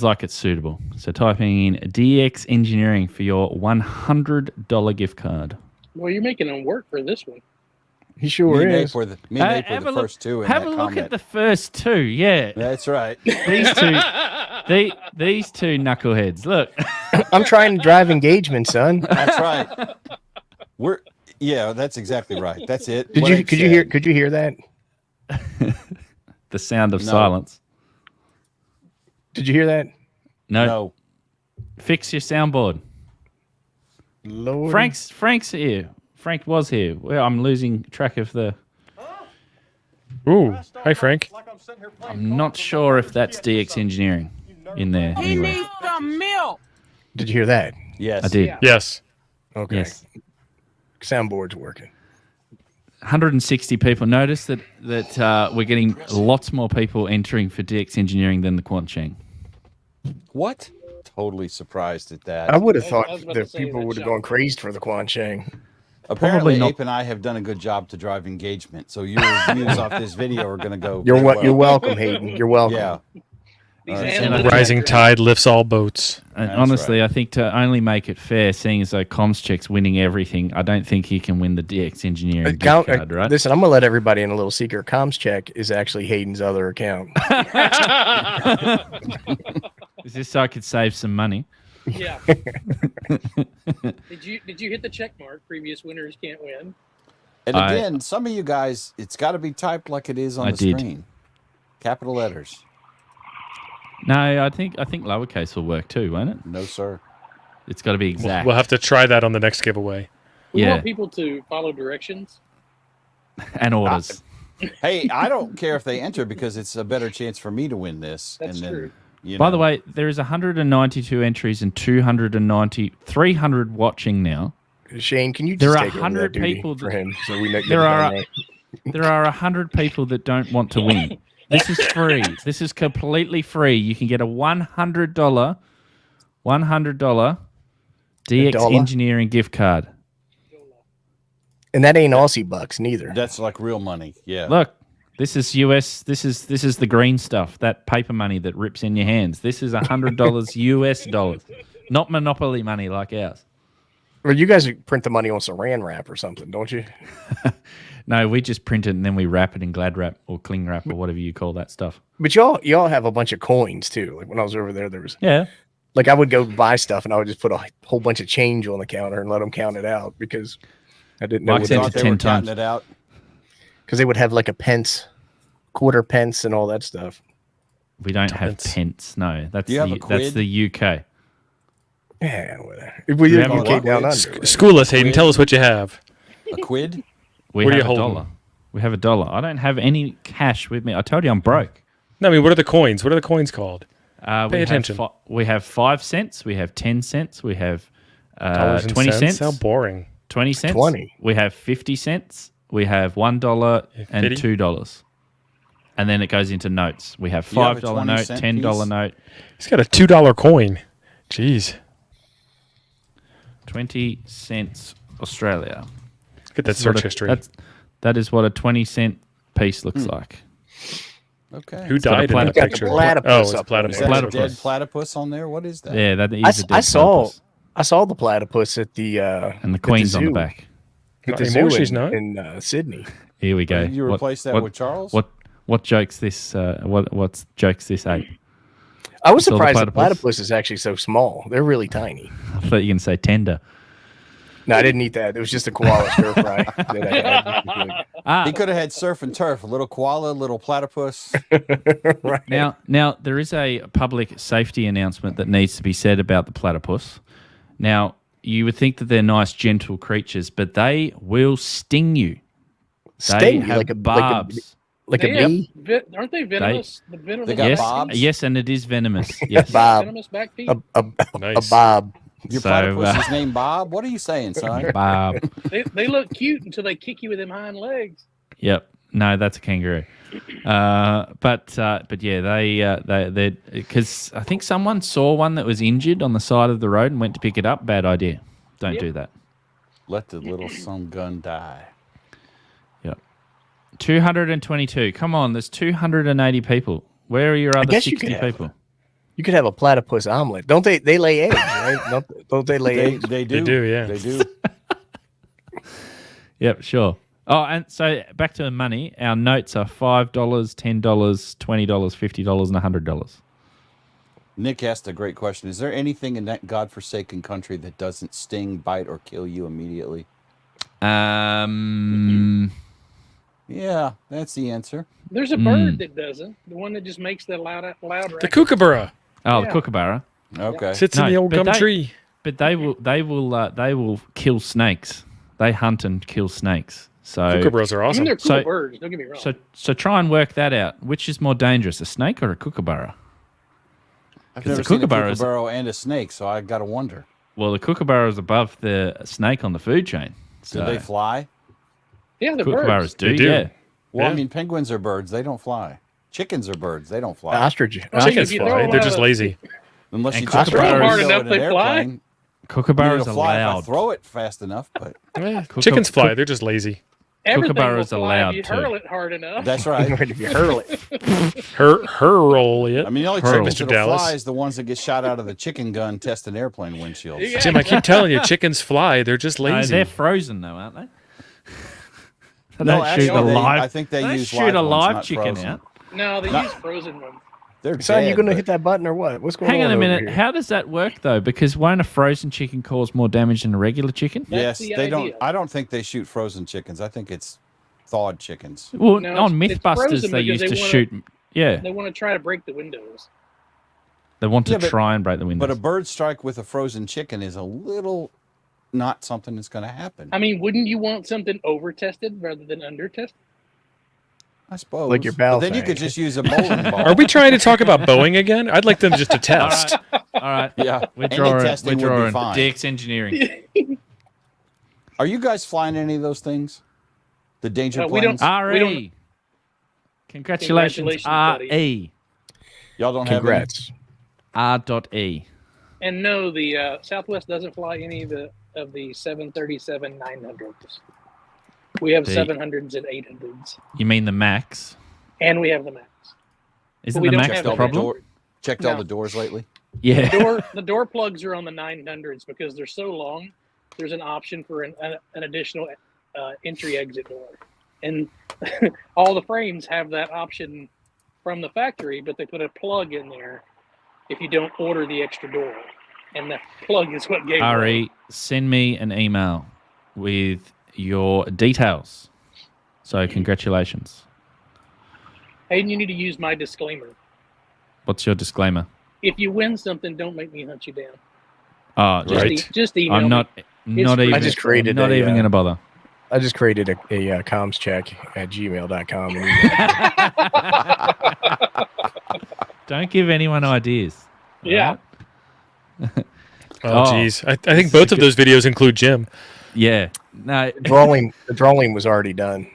like it's suitable. So typing in DX Engineering for your $100 gift card. Well, you're making them work for this one. He sure Me made is. for the Have a look- first two in Have that a look comment. at the first two. Yeah, That's right. these two. These two knuckleheads. Look. I'm trying to drive engagement, son. That's right. That's exactly right. That's it. Could What you it could you hear said. could you hear that? The sound of No. silence. Did you hear that? No. Fix your soundboard. Lord. Frank's here. Frank was here. Well, I'm losing track of the. Ooh, hi Frank. I'm not sure if that's DX Engineering in there. Anyway. Did you hear that? Yes. I did. Yeah. Yes. Okay. Yes. Soundboard's working. 160 people. Notice that we're getting lots more people entering for DX Engineering than the Quan Sheng. What? Totally surprised at that. I would have I thought was about to that say people that would have shot. gone crazed for the Quan Sheng. Apparently, not. Ape and I have done a good job to drive engagement. So your views off this video are going to go. You're very you're well. welcome, Hayden. You're welcome. Yeah. These Alright, analytics Rising are great. tide lifts all boats. And That's honestly, right. I think to only make it fair, seeing as though Comscheck's winning everything, I don't think he can win the DX Engineering gift card, right? Listen, I'm gonna let everybody in a little secret. Comms check is actually Hayden's other account. Is this so I could save some money? Yeah. Did you hit the check mark? Previous winners can't win. And I- again, some of you guys, it's got to be typed like it is on I the did. screen. Capital letters. No, I think lowercase will work too, won't it? No, sir. It's got to be exact. We'll have to try that on the next giveaway. We Yeah. want people to follow directions. And orders. Hey, I don't care if they enter because it's a better chance for me to win this. That's and then, true. You By know, the way, there is 192 entries and 300 watching now. Shane, can you There just are take over 100 that duty people for that- him so we know There are there are 100 people that don't want to win. This is free. This is completely free. You can get a $100 DX dollar? Engineering gift card. and that ain't Aussie bucks neither. that's like real money. Yeah. Look, this is US. This is the green stuff. That paper money that rips in your hands. This is $100 US dollars, not monopoly money like ours. Or you guys print the money on Saran wrap or something, don't you? No, we just print it and then we wrap it in Glad wrap or cling wrap or whatever you call that stuff. But y'all have a bunch of coins too. Like when I was over there was Yeah. like I would go buy stuff and I would just put a whole bunch of change on the counter and let them count it out because I didn't know Mike what sent they it Thought they 10 were counting times. it out. because they would have like a pence, quarter pence, and all that stuff. We don't have Pence. pence. No, that's You have a that's quid? the UK. Yeah, whatever. If we You didn't have a UK what? down Quid? under. School us, Hayden. Tell us what you have. A quid? We What are have you a holding? dollar. We have a dollar. I don't have any cash with me. I told you I'm broke. No, I mean, what are the coins? What are the coins called? We attention. Have we have 5 cents. We have 10 cents. We have Dollars and 20 cents. How boring. 20 cents. 20. We have 50 cents. We have $1 and 50? $2. And then it goes into notes. We have You have a $5 20 note, cent $10 piece? note, He's got a $2 coin. Jeez. 20 cents Australia. Get that That's what search a- history. That is what a 20-cent piece looks like. Okay. Who got a died in that platypus. picture? Platypus Oh, it's up a platypus. Is that a Platypus. dead platypus on there? What is that? Yeah, that I, is a dead I saw platypus. I saw the platypus at the And the queen's on the zoo. back. At Not the anymore, zoo she's in, not. in Sydney. Here we go. Did you replace that with Charles? What jokes this? What jokes this ape? I was Saw the surprised the platypus? platypus is actually so small. They're really tiny. I thought you were gonna say tender. No, I didn't eat that. It was just a koala stir fry. that I had. Ah, He could have had surf and turf. A little koala, a little platypus. Right. now there is a public safety announcement that needs to be said about the platypus. Now you would think that they're nice, gentle creatures, but they will sting you. They Sting you have like a barbs. like a They have bee. aren't they venomous? The venomous They got yes, barbs? yes, and it is venomous. Yes. Bob. venomous back teeth. A Nice. bob. Your So, platypus is named Bob? What are you saying, son? Barb. They look cute until they kick you with them hind legs. Yep. No, that's a kangaroo. But yeah, they because I think someone saw one that was injured on the side of the road and went to pick it up. Bad idea. Don't Yep. do that. Let the little son gun die. Yep. 222. Come on, there's 280 people. Where are your other guess you 60 could have- people? You could have a platypus omelet. Don't they? They lay eggs, right? Don't they lay eggs? They do. They do, yeah. They do. Yep, sure. Oh, and so back to the money. Our notes are $5, $10, $20, $50, and $100. Nick asked a great question. Is there anything in that godforsaken country that doesn't sting, bite, or kill you immediately? Yeah, that's the answer. There's a bird that doesn't. The one that just makes the loud The racket. kookaburra Oh, Yeah. the kookaburra. Okay. sits in No, the old but gum they- tree. But they will kill snakes. They hunt and kill snakes. So Kookaburras are I mean, awesome. they're cool So- birds. Don't get me wrong. so try and work that out. Which is more dangerous, a snake or a kookaburra? I've 'Cause never the seen a kookaburra is- kookaburra and a snake, so I got to wonder. Well, the kookaburra is above the snake on the food chain. Do So they fly? yeah, the kookaburras birds. do, They do. yeah. Well, I Yeah. mean, penguins are birds. They don't fly. Chickens are birds. They don't fly. Ostrich. Chickens if you throw fly. them They're out just of- lazy. Unless And you just kookaburras- throw Hard it enough in they an fly. airplane. Kookaburras It'll are fly if I loud. throw it fast enough, but Chickens fly. They're just lazy. Everything will Kookaburras are fly loud if you too. hurl it hard enough. that's right. If you hurl it. Hurl it. I mean, the only Hurl. chickens Mr. that'll Dallas. fly is the ones that get shot out of the chicken gun testing airplane windshields. Yeah. Jim, I keep telling you, chickens fly. They're just No, lazy. they're frozen though, aren't they? They No, don't actually, shoot a live. I think they don't use shoot a ones, live not chicken frozen. out. No, they use frozen ones. They're Son, dead, you gonna but- hit that button or what? What's going Hang on a over minute. here? How does that work though? Because won't a frozen chicken cause more damage than a regular chicken? Yes, That's the they don't. idea. I don't think they shoot frozen chickens. I think it's thawed chickens. Well, No, on it's MythBusters frozen they because used they to wanna- shoot. Yeah, They want to try to break the windows. they want to Yeah, but- try and break the windows. But a bird strike with a frozen chicken is a little not something that's going to happen. I mean, wouldn't you want something over tested rather than under tested? I suppose. Like your But then you Balfang. could just use a bowling ball. Are we trying to talk about Boeing again? I'd like them just to All test. right, all right. Yeah, We're any drawing. testing We're would be drawing. fine. DX Engineering. Are you guys flying any of those things? The danger We don't- planes? We don't- RE. Congratulations, Congratulations, buddy. RE. Y'all don't have Congrats. R.E. And no, the Southwest doesn't fly any of the 737-900s. We have The- 700s and 800s, You mean the Max? and we have the Max. Isn't we the don't Max have the the problem? door, checked all No. the doors lately? Yeah. The door plugs are on the 900s because they're so long. There's an option for an additional entry exit door, and all the frames have that option from the factory, but they put a plug in there if you don't order the extra door, and the plug is what gave away. RE, send me an email with your details. So congratulations. Hayden, you need to use my disclaimer. What's your disclaimer? If you win something, don't make me hunt you down. Oh, Just, Right. just email I'm me. not free. even. I just created Not a, even going to bother. I just created a comms check at gmail.com. Don't give anyone ideas. Yeah. Alright? Oh, geez. I think both of those videos include Jim. Yeah. No. the drawing was already done.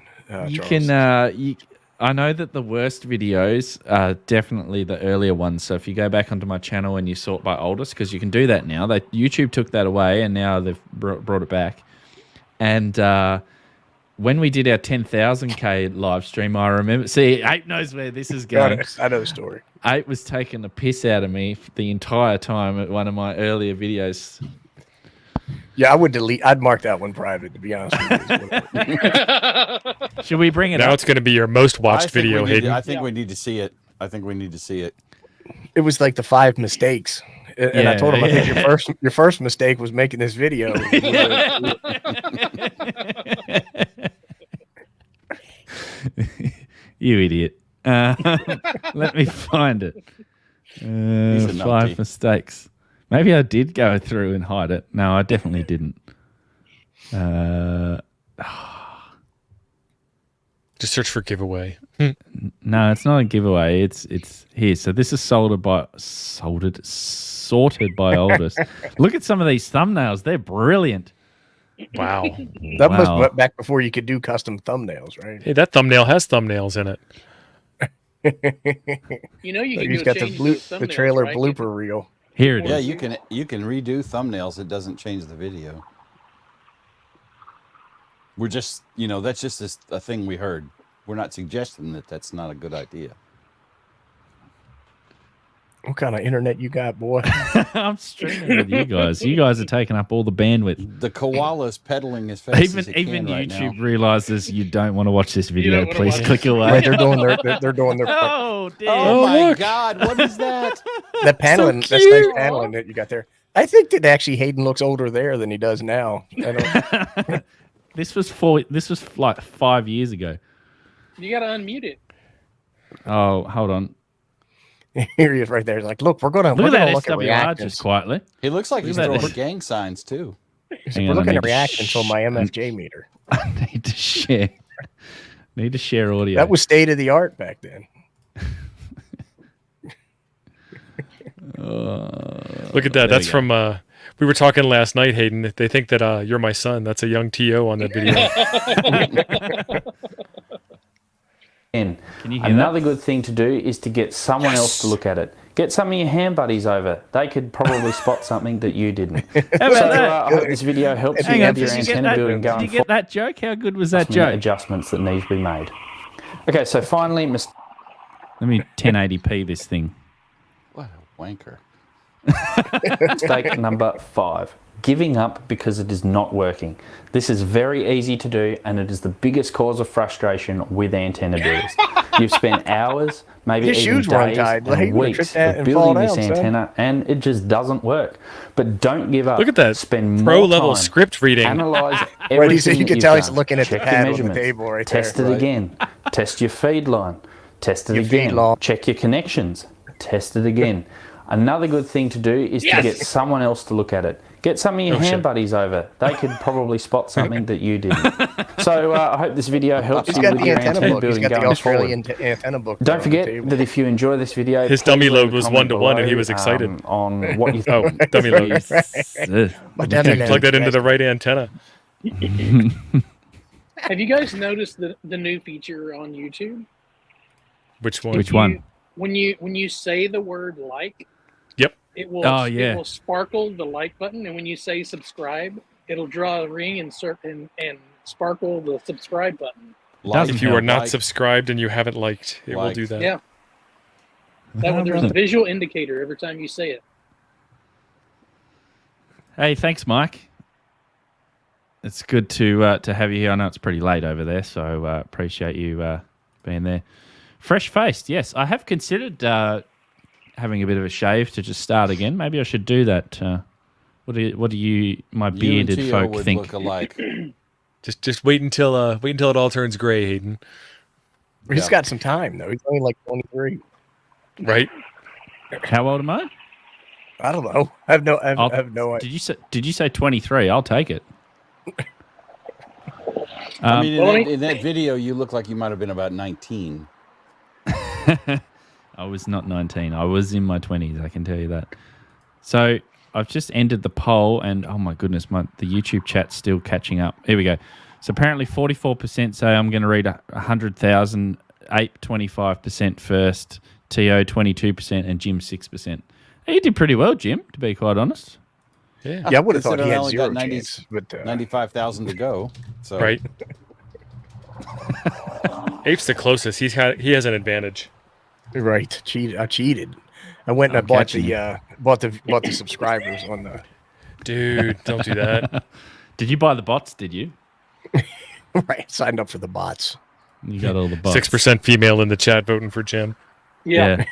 You Charles. can. I know that the worst videos are definitely the earlier ones. So if you go back onto my channel and you sort by oldest, because you can do that now. YouTube took that away and now they've brought it back. And when we did our 10,000K live stream, I remember. See, Ape knows where this is going. I know the story. Ape was taking the piss out of me the entire time at one of my earlier videos. Yeah, I would delete. I'd mark that one private, to be honest with you. Should we bring it Now up? it's going to be your most I watched think video, we need Hayden. to- I think we need to see it. I think we need to see it. It was like the 5 mistakes. And I told him, I think your first mistake was making this video. You idiot. Let me find it. He's a 5 numpty. mistakes. Maybe I did go through and hide it. No, I definitely didn't. Just search for giveaway. No, it's not a giveaway. It's here. So this is sorted by Aldous. Look at some of these thumbnails. They're brilliant. Wow. That was Wow. back before you could do custom thumbnails, right? Hey, that thumbnail has thumbnails in it. You know, you can He's go got the change those the thumbnails, trailer right? blooper reel. Here it is. Yeah, you can redo thumbnails. It doesn't change the video. We're just, that's just a thing we heard. We're not suggesting that that's not a good idea. What kind of internet you got, boy? I'm streaming with you guys. You guys are taking up all the bandwidth. The koala's pedaling as fast as it Even can right YouTube now. realizes you don't want to watch this video. don't wanna Please watch click it. away. Right, they're doing their Oh, dear. Oh my look. God! What is that? that paneling. So That's nice cute. paneling that you got there. I think that actually Hayden looks older there than he does now. I don't, This was like 5 years ago. You got to unmute it. Oh, hold on. here he is right there. He's like, look, we're gonna Look at that look at SWR reactions. just quietly. He looks like Look he's at that. throwing gang signs too. Hang We're on, I looking need at to reactions on my MFJ meter. I need to share. Need to share audio. That was state of the art back then. Look at that. There That's we go. from. We were talking last night, Hayden. They think that you're my son. That's a young To on that video. Can you hear Another good thing to do is to get someone else to look at it. Get some of your hand buddies over. They could probably spot something that you didn't. How So about that? I hope this video helps Hang you on, with your did you get antenna that? building Did going you get that joke? How good was that forward. joke? Adjustments that need to be made. Okay, so finally, Let me 1080p this thing. What a wanker! mistake number 5. Giving up because it is not working. This is very easy to do, and it is the biggest cause of frustration with antenna builders. You've spent hours, maybe His even shoes were days untied. Like, and he would've weeks tripped that of and fall building this down, son. antenna, and it just doesn't work. But don't give up. Look at that. Spend Pro more level time. script reading. Analyze Right, everything you can that tell you've he's done. looking at the Check pad your on the measurements. table right Test there, it right. again. Test your feed line. Test it Your feed again. line. Check your connections. Test it again. Another good thing to do is to get someone else to look at it. Get some of your hand shit. buddies over. They could probably spot something that you didn't. So I hope this video helps He's you got with the your antenna antenna book. He's building got the going Australian forward. antenna book. there Don't on the forget table. that if you enjoy this video, His please dummy leave load a was comment 1-to-1 and he below, was excited. on what you Oh, dummy load. Ugh. My dummy load. Plug that into the right antenna. Have you guys noticed the new feature on YouTube? Which one? Which one? When you say the word like, Yep. it will Oh, yeah. it will sparkle the like button, and when you say subscribe, it'll draw a ring and sparkle the subscribe button. Doesn't If you help. are not Like- subscribed and you haven't liked, it will Liked. do that. Yeah. That one, there's a visual indicator every time you say it. Hey, thanks, Mike. It's good to have you here. I know it's pretty late over there, so appreciate you being there. Fresh faced, yes. I have considered having a bit of a shave to just start again. Maybe I should do that. What do you, my You and bearded Tio folk, would think? look alike. Just wait until it all turns gray, Hayden. He's Yeah. got some time though. He's only like 23. Right? How old am I? I don't know. I have no idea. Did you say 23? I'll take it. I mean, Well, in that video, you look like you might have been about 19. I was not 19. I was in my 20s, I can tell you that. So I've just ended the poll, and oh my goodness, the YouTube chat's still catching up. Here we go. So apparently 44% say I'm going to read 100,000, Ape 25% first, TO 22%, and Jim 6%. Hey, you did pretty well, Jim, to be quite honest. Yeah. Yeah, I would have thought he Considering I had only zero got 90 chance. But 95,000 to go. So Right. Ape's the closest. He has an advantage. right, I cheated. I went and I I'm bought catching the subscribers on the. Dude, don't do that. Did you buy the bots? Did you? Right, signed up for the bots. You got all the bots. 6% female in the chat voting for Jim. Yeah.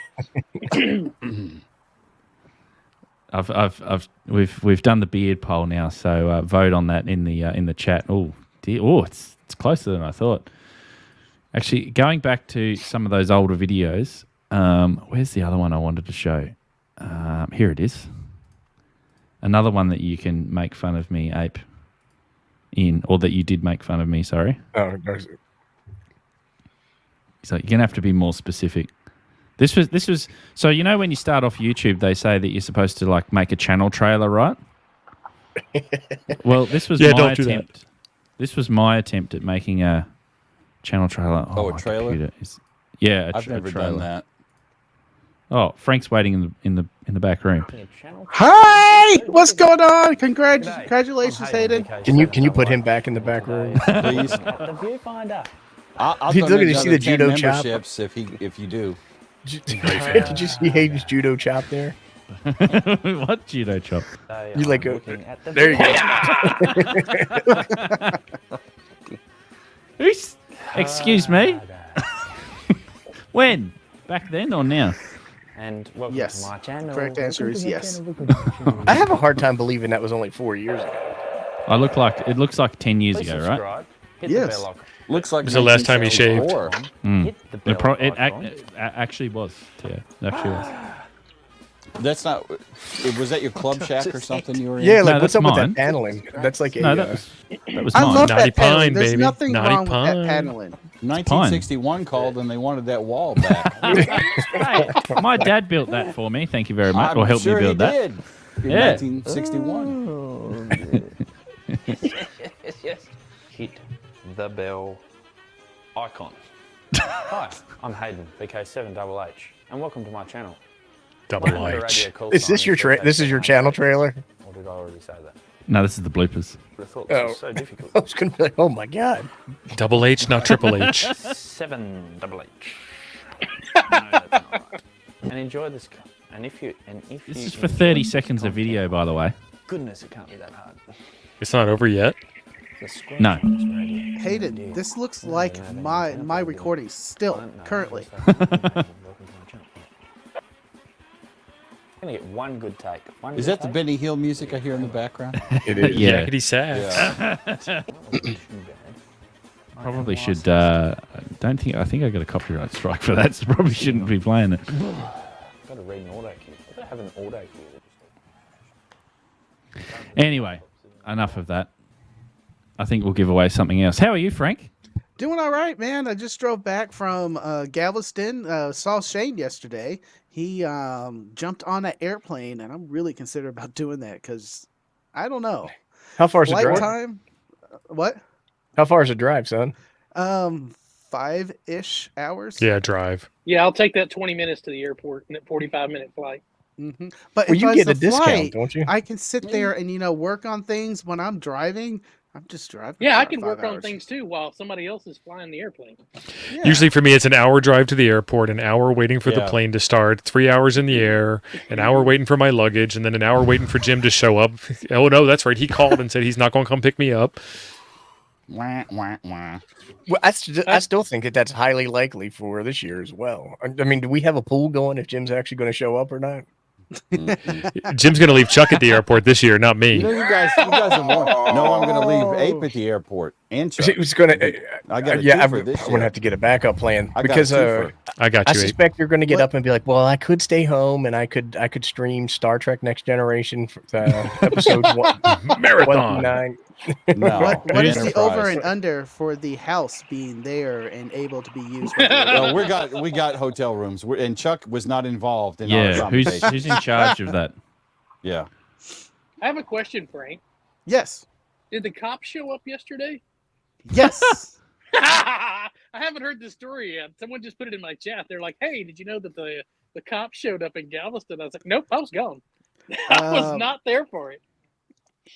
We've done the beard poll now, so vote on that in the chat. Oh dear, it's closer than I thought. Actually, going back to some of those older videos, where's the other one I wanted to show? Here it is. Another one that you can make fun of me, Ape, in, or that you did make fun of me. Sorry. Oh, So you're gonna have to be more specific. This was so you know when you start off YouTube, they say that you're supposed to like make a channel trailer, right? Well, this was Yeah, my don't do that. attempt. This was my attempt at making a channel trailer. Oh, a my trailer? computer is- yeah, I've never done that. Oh, Frank's waiting in the back room. Hi, what's going on? Congratulations, Hayden. Can you put him back in the back room? Please. The viewfinder. I'll Dude, look at donate you, see another the 10 judo chop? memberships if you do. Did you see Hayden's judo chop there? What judo chop? You like a- looking at the there you go. Who's? Excuse me. When? Back then or now? And welcome Yes. to my channel. Correct answer is yes. I have a hard time believing that was only 4 years ago. It looks like 10 years Please ago, right? subscribe. Hit Yes. the bell icon. Looks like When's the last time you shaved? 1974. Hit the bell It icon. actually was. Yeah, it actually was. That's not. Was that your club shack or something you were in? Yeah, like No, what's that's up with mine. that paneling? That's like a. No, that was I mine. love Naughty that paneling. pine, There's baby. nothing Naughty wrong with that pine. paneling. 1961 called and they wanted that wall back. Hey, my dad built that for me. Thank you very much. I'm Or helped sure me build he that. did in Yeah. 1961. Yes. Hit the bell icon. Hi, I'm Hayden, BK7HH, and welcome to my channel. Double My radio H. call Is sign this your BK7HH. this is your channel trailer? Or did I already say that? No, this is the bloopers. I thought this Oh. was so difficult. I was gonna be like, oh my god. Double H, not Triple H. 7 double H. No, that's not right. And enjoy this. And if you This is for 30 seconds of video, by the way. Goodness, it can't be that hard. It's not over yet. The screen No. on this radio. Hayden, this looks like my recording still currently. Welcome to my channel. I'm gonna get one good take. One Is good that the take. Benny Hill music I hear in the background? It is. Yeah. Yakety sax. Yeah. Wasn't too bad. Probably And should. license. I think I got a copyright strike for that, so probably shouldn't be playing it. Got to read an auto cue. I gotta have an auto cue. Anyway, enough of that. I think we'll give away something else. How are you, Frank? Doing all right, man. I just drove back from Galveston. Saw Shane yesterday. He jumped on an airplane, and I'm really considering about doing that because I don't know. How far is the Flight drive? time? What? How far is the drive, son? 5-ish hours. Yeah, drive. Yeah, I'll take that 20 minutes to the airport and a 45-minute flight. hmm But Well, if you I get a was to discount, fly, don't you? I can sit there and work on things when I'm driving. I'm just driving. Yeah, I for can 5 work on hours. things too while somebody else is flying the airplane. Yeah. Usually for me, it's an hour drive to the airport, an hour waiting for the Yeah. plane to start, 3 hours in the air, an hour waiting for my luggage, and then an hour waiting for Jim to show up. Oh, no, that's right. He called and said he's not going to come pick me up. Wah, wah, wah. Well, I still think that that's highly likely for this year as well. I mean, do we have a pool going if Jim's actually going to show up or not? Jim's going to leave Chuck at the airport this year, not me. You know, you guys are more. No, I'm going to leave Ape at the airport and Chuck. It was going to. I got a Yeah, I'm twofer this going to year. have to get a backup plan I got a because twofer. I got I you, Abe. suspect you're going to get What? up and be like, "Well, I could stay home and I could stream Star Trek Next Generation episodes 1 Marathon. 9." No, What is the Enterprise. over and under for the house being there and able to be used? regularly? Well, we got hotel rooms, and Chuck was not involved in our Yeah, accommodation. who's in charge of that? Yeah. I have a question, Frank. Yes. Did the cops show up yesterday? Yes. I haven't heard the story yet. Someone just put it in my chat. They're like, "Hey, did you know that the cops showed up in Galveston?" I was like, "Nope, I was gone. I was Um, not there for it."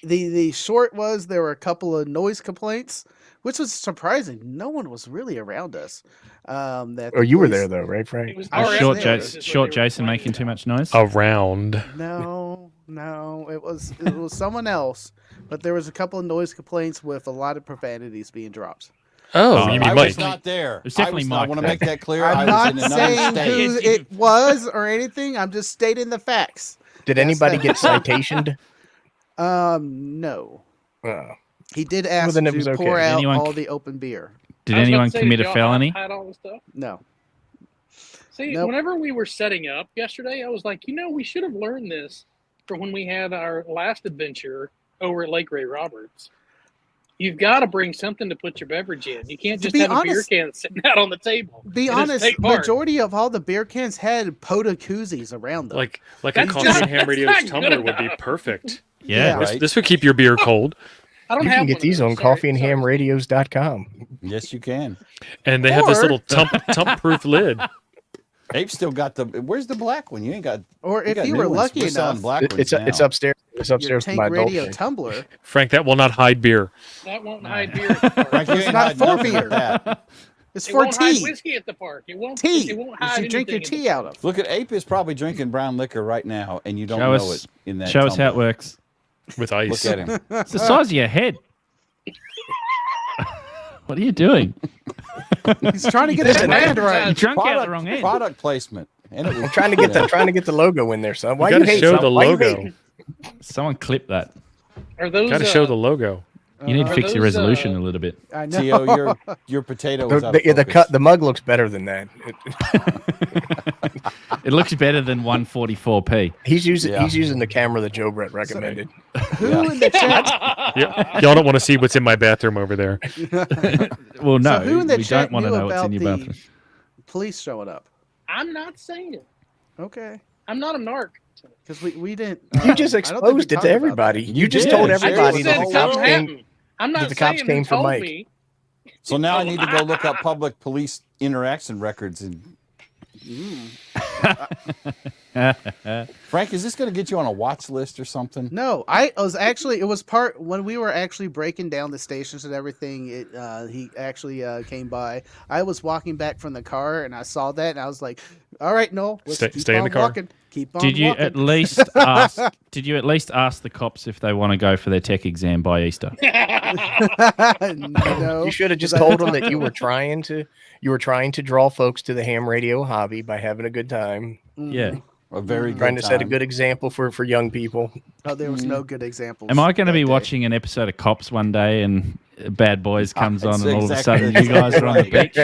the short was there were a couple of noise complaints, which was surprising. No one was really around us. That Oh, the you were police- there though, right, It Frank? was I was RF Short, there. noise is what Short they were Jason making too complaining much noise. Around. No, it was someone else. But there was a couple of noise complaints with a lot of profanities being dropped. Oh, Oh, you I mean was Mike? not there. It's definitely I Mike want to then. make that clear. I'm I not was in another saying state. who it was or anything. I'm just stating the facts. Did Yes, anybody that- get citationed? No. Oh. He did ask then it was to okay. pour Did out anyone all c- the open beer. Did I was about anyone to say, commit did a y'all felony? hide all the stuff? No. See, Nope. whenever we were setting up yesterday, I was like, we should have learned this from when we had our last adventure over at Lake Ray Roberts. You've got to bring something to put your beverage in. You can't To just be have a beer honest- can sitting out on the table. Be It is honest, take part. majority of all the beer cans had Poda koozies around them. Like a That's Coffee not- and Ham that's Radio's not good tumbler would be enough. perfect. Yeah. Right. This would keep your beer cold. I don't You have can get one of these those. on Sorry. coffeeandhamradios.com. Yes, you can. And they have this Or- little tump-proof lid. Ape still got the. Where's the black one? You ain't got. or if got you new were ones. lucky We're selling enough, black ones It's now. upstairs. It's your upstairs in Tank my adult Radio shed. tumbler. Frank, that will not hide beer. That won't hide beer at the park. Frank, you It's ain't not hiding for nothing beer. with that. It's It for won't hide tea. whiskey at the park. It won't. Tea. It won't You hide should drink your anything in tea the out park. of. Look at Ape is probably drinking brown liquor right now, and you don't Show know us- it in that. Show us how it tumbler. works. With ice. Look at him. It's the size of your head. What are you doing? He's trying to get his Listen, brand You right. drunk out the wrong end. Product placement. And it was I'm trying to get the logo in there, son. Why You you gotta hate show son? the Why you logo. hate? Someone clip that. Are those? Got to show the logo. You need to Are fix your those, resolution a little bit. I know. Tio, your potato is out of The focus. cut. The mug looks better than that. It looks better than 144p. He's using Yeah. he's using the camera that Joe Brett recommended. Who in the chat? Y'all don't want to see what's in my bathroom over there. Well, no, So who in the we chat don't want to knew know what's about in your the bathroom. police showing up? I'm not saying it. Okay, I'm not a narc. because we didn't. You just I don't think we exposed it talked to about everybody. that. You just did. told I I everybody just that said the it cops don't came. happen. I'm not the cops saying came who for told Mike. me. So now I need to go look up public police interaction records. And Frank, is this going to get you on a watch list or something? No, I was actually. It was part when we were actually breaking down the stations and everything. He actually came by. I was walking back from the car and I saw that and I was like, "All right, no, let's keep Stay in on the car." walking. Keep on Did you walking." at least ask? Did you at least ask the cops if they want to go for their tech exam by Easter? No, You should have just 'cause I- told them that you were trying to draw folks to the ham radio hobby by having a good time, Yeah. A very good trying to set a time. good example for young people. Oh, there was no good examples. Am I going to that be day. watching an episode of Cops one day and Bad Boys comes on It's and all of a exactly- sudden you guys are on the beach?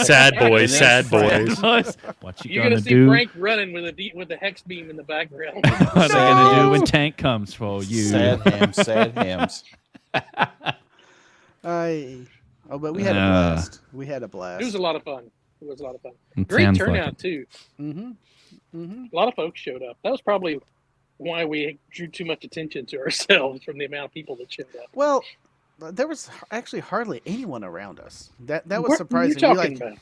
Sad boys, sad boys. Boys, what you You're going gonna to see do? Frank running with a hex beam in the background. What are they going to do when Tank comes for you? Sad hams, sad hams. Oh, but we had a Ah. blast. We had a blast. It was a lot of fun. It was a lot of fun. It Great sounds like turnout it. too. Mm-hmm. Mm-hmm. A lot of folks showed up. That was probably why we drew too much attention to ourselves from the amount of people that showed up. Well, there was actually hardly anyone around us. That was What are surprising. you talking we, about?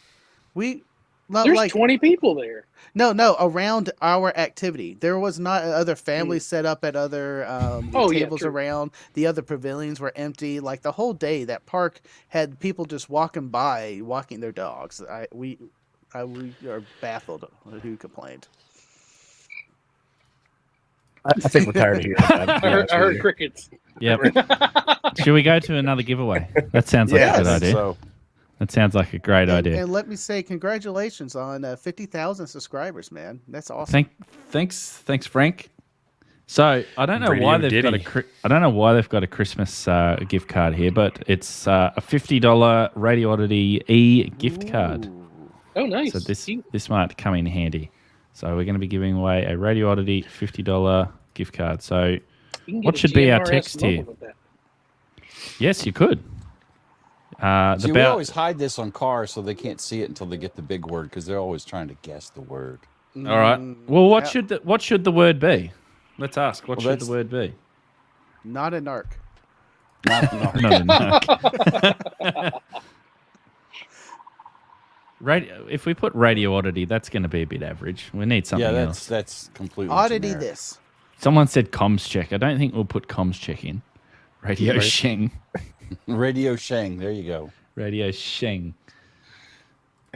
we not There's like 20 people there. no around our activity. There was not other families set up at other Oh, yeah, tables true. around. The other pavilions were empty. Like the whole day, that park had people just walking by, walking their dogs. We are baffled who complained. I think we're tired of hearing that. I heard crickets. Yep. Should we go to another giveaway? That sounds like a good idea. So That sounds like a great idea. And let me say congratulations on 50,000 subscribers, man. That's awesome. Thanks, Frank. So I don't know why Radio they've Diddy. got a Christmas gift card here, but it's a $50 Radio Oddity E gift card. Oh, nice. So this might come in handy. So we're going to be giving away a Radio Oddity $50 gift card. So You can what get a should be our GMRS text here? logo with that. yes, you could. see, we always hide this on cars so they can't see it until they get the big word because they're always trying to guess the word. All right. Well, what yeah. should the word be? Let's ask. What Well, should the word be? Not a narc. Not Radio. If we put Radio Oddity, that's going to be a bit average. We need something yeah, else. that's completely Oddity generic. this. Someone said comms check. I don't think we'll put comms check in. Radio Right. Sheng. Radio Shang. There you go. Radio Sheng.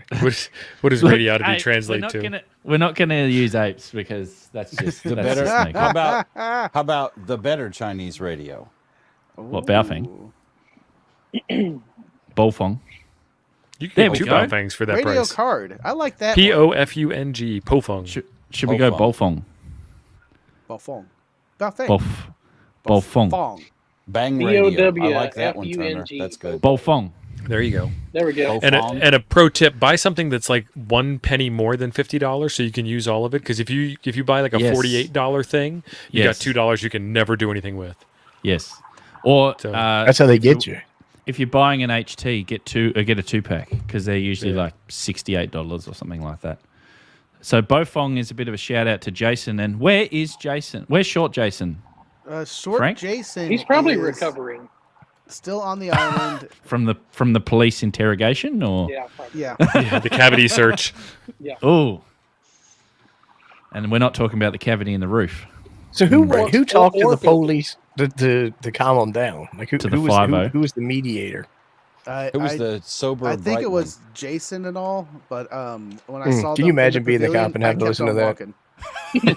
What does radiology Hey, translate to? We're not gonna use apes because that's just The that's better. just no good. How about the better Chinese radio? What, Baofeng? Ooh. Bofeng. You can There get we two go. Baofangs for that Radio price. card. I like that. Pofung. Pofung. Should we go Bofeng. Bofeng? Bofong. Bofeng. Bofeng. Bofong. Bang radio. I BOWFUNG. like that one, Turner. That's good. Bofeng. There you go. There we go. Bofeng. And a pro tip: buy something that's like 1 penny more than $50, so you can use all of it. Because if you buy like a Yes. $48 thing, you Yes. got $2 you can never do anything with. Yes. Or So- That's how they get you. if you're buying an HT, get a 2-pack because they're usually Yeah. like $68 or something like that. So Bofeng is a bit of a shout out to Jason. And where is Jason? Where's Short Jason? Short Frank? Jason. He's probably is recovering. Still on the island. From the police interrogation or Yeah. Probably. Yeah. Yeah, the cavity search. oh. And we're not talking about the cavity in the roof. So who Right. who talked to Or the people. police to calm them down? Like who, To the who was 5-0. who was the mediator? It was the sober. I think bright it one. was Jason and all, but when I saw Can them you in imagine being the pavilion, cop and having to I listen to kept that? on walking.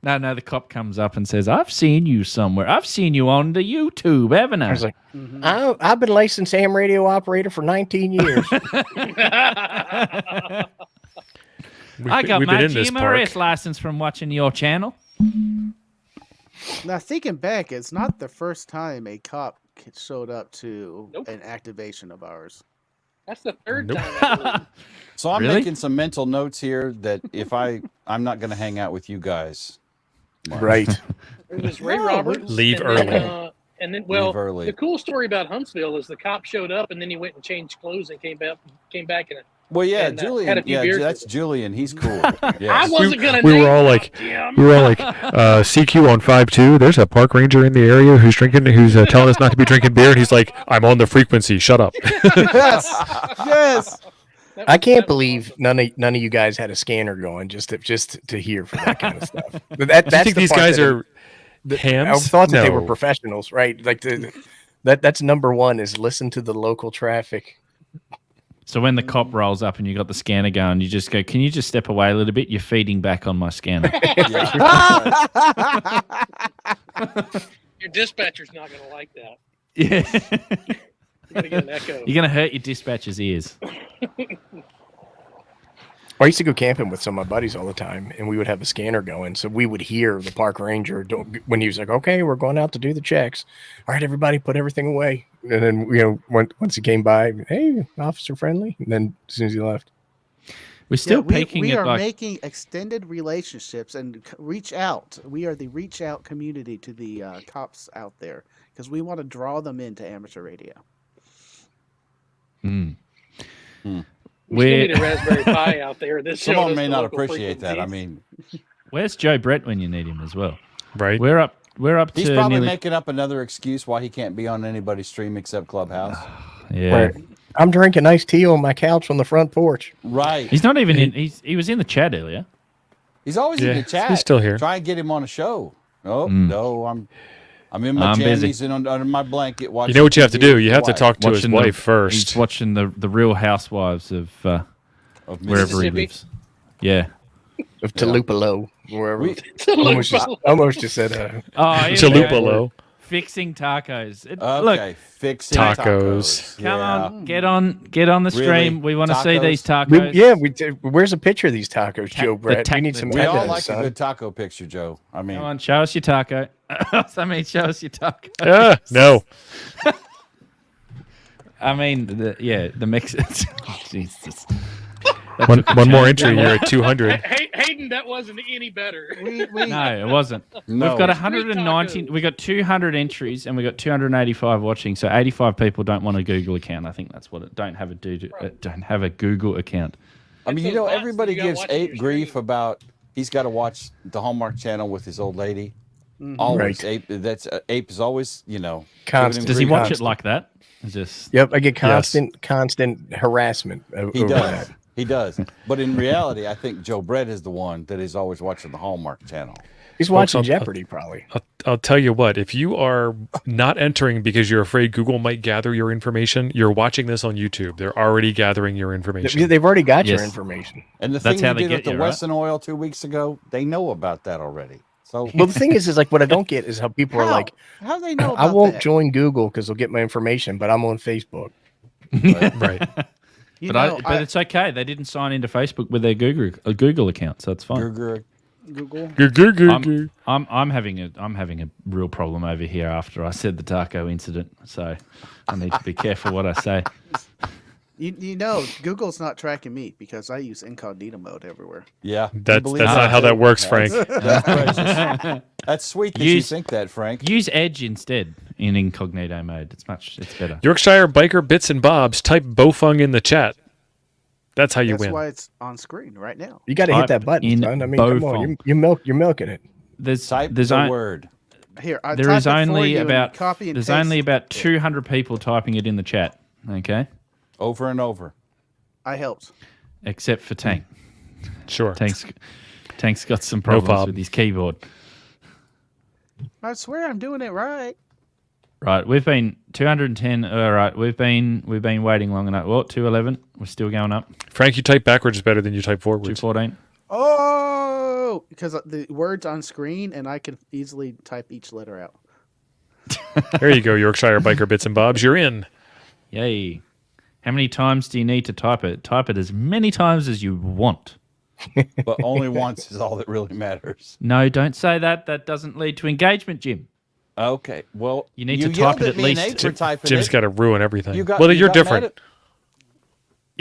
No, the cop comes up and says, I've seen you somewhere. I've seen you on the YouTube, haven't I? I was like, Mhm. I've been licensed ham radio operator for 19 years. I got we've my been in this GMRS park. license from watching your channel. Now thinking back, it's not the first time a cop showed up to Nope. an activation of ours. That's the third Nope. time. I believe. So I'm Really? making some mental notes here that if I'm not going to hang out with you guys. Right. It was Ray No, Roberts. Leave and then, early. And then, well, Leave early. the cool story about Huntsville is the cop showed up and then he went and changed clothes and came back and Well, yeah, And, Julian. had a few Yeah, beers that's with Julian. He's cool. I Yes. wasn't gonna. we were name all drop like- Jim. We were all like, CQ on 5-2. There's a park ranger in the area who's telling us not to be drinking beer. And he's like, I'm on the frequency. Shut up. Yes, yes. That I was- can't that was believe awesome. none of you guys had a scanner going just to hear for that kind of stuff. But Do you that's think the these part guys that- are hams? I thought that they were No. professionals, right? Like that's number one is listen to the local traffic. So when the cop rolls up and you got the scanner going, you just go, can you just step away a little bit? You're feeding back on my scanner. Yeah. Your dispatcher's not going to like that. Yeah. You're going to get an echo. You're going to hurt your dispatcher's ears. I used to go camping with some of my buddies all the time, and we would have a scanner going, so we would hear the park ranger when he was like, "Okay, we're going out to do the checks. All right, everybody, put everything away." And then once he came by, "Hey, officer friendly," and then as soon as he left, We're still we, peaking we at are like making extended relationships and reach out. We are the reach out community to the cops out there because we want to draw them into amateur radio. We still We're- need a Raspberry Pi out there. This Someone may not appreciate that. I mean, where's Joe Brett when you need him as well? Right? We're up he's to probably nearly, making up another excuse why he can't be on anybody's stream except Clubhouse. yeah. Right. I'm drinking iced tea on my couch on the front porch. Right. He's not even in. He was in the chat earlier. He's always Yeah, in the chat. he's still here. Try and get him on a show. Oh no, I'm in my I'm busy. jammies and under my blanket watching. You know what you have to TV do? with You my have to wife. talk to his Watching wife He's first. watching the Real Housewives of of wherever he Mississippi. lives. Yeah. Of Tupelo, wherever. We- Almost just said, Oh, here we Tupelo. go. Fixing tacos. Okay, Look, fixing Tacos. come Yeah. on, get on the stream. Really? We want to see Tacos? these tacos. where's a picture of these tacos, Joe Brett? ta- We need the some We all evidence, like a son. good taco picture, Joe. I mean, Come on, show us your taco. I mean, show us your taco. No. I mean, the Mexicans. Oh, Jesus. One more entry. You're at 200. Hayden, that wasn't any better. No, it wasn't. no. We've got Street 190. tacos. We got 200 entries, and we got 285 watching. So 85 people don't want a Google account. I think that's what it. Don't have a Google account. I mean, It's you know, those bots everybody that you gotta gives watch on Ape your grief stream. about he's got to watch the Hallmark Channel with his old lady. Always, Right. Ape is always, you know, Constant. Does he grief. watch it Constant. like that? It's just Yep, I get constant harassment He over does. that. He does. But in reality, I think Joe Brett is the one that is always watching the Hallmark Channel. He's watching I'll- Jeopardy, probably. I'll tell you what, if you are not entering because you're afraid Google might gather your information, you're watching this on YouTube. They're already gathering your information. They've already got your Yes. information. And the That's thing how you they did get with the you, right? Wesson oil 2 weeks ago, they know about that already. So Well, the thing is like what I don't get is how people are like, How do they know? I about won't that? join Google because they'll get my information, but I'm on Facebook. Right. You But know, but it's okay. They didn't sign into Facebook with their Google account, so it's fine. Gurgur. Google. I'm having a real problem over here after I said the taco incident, so I need to be careful what I say. You know, Google's not tracking me because I use incognito mode everywhere. Yeah. That's believe not that? how that works, Frank. That's precious. That's sweet that you Use- think that, Frank. Use Edge instead in incognito mode. It's better. Yorkshire Biker Bits and Bobs, type Bofung in the chat. That's how you That's win. why it's on screen right now. You got to hit that button, In son. I mean, come on, Beaufort. you're milking it. There's Type there's the on- word. Here, I there type is it for only you and about copy and there's paste only it. about 200 people typing it in the chat. Okay, Over and over. I helped. except for Tank. Sure. Tank's got some problems problem. with his keyboard. I swear I'm doing it right. Right, we've been 210. All right, we've been waiting long enough. Well, 211. We're still going up. Frank, you type backwards better than you type forwards. 214. Oh, because the word's on screen and I can easily type each letter out. There you go, Yorkshire Biker Bits and Bobs. You're in. Yay! How many times do you need to type it? Type it as many times as you want. But only once is all that really matters. No, don't say that. That doesn't lead to engagement, Jim. Okay. Well, You need to yelled type it at at me and least Ape two- for typing Jim's it. got to ruin everything. You got, well, you you're got mad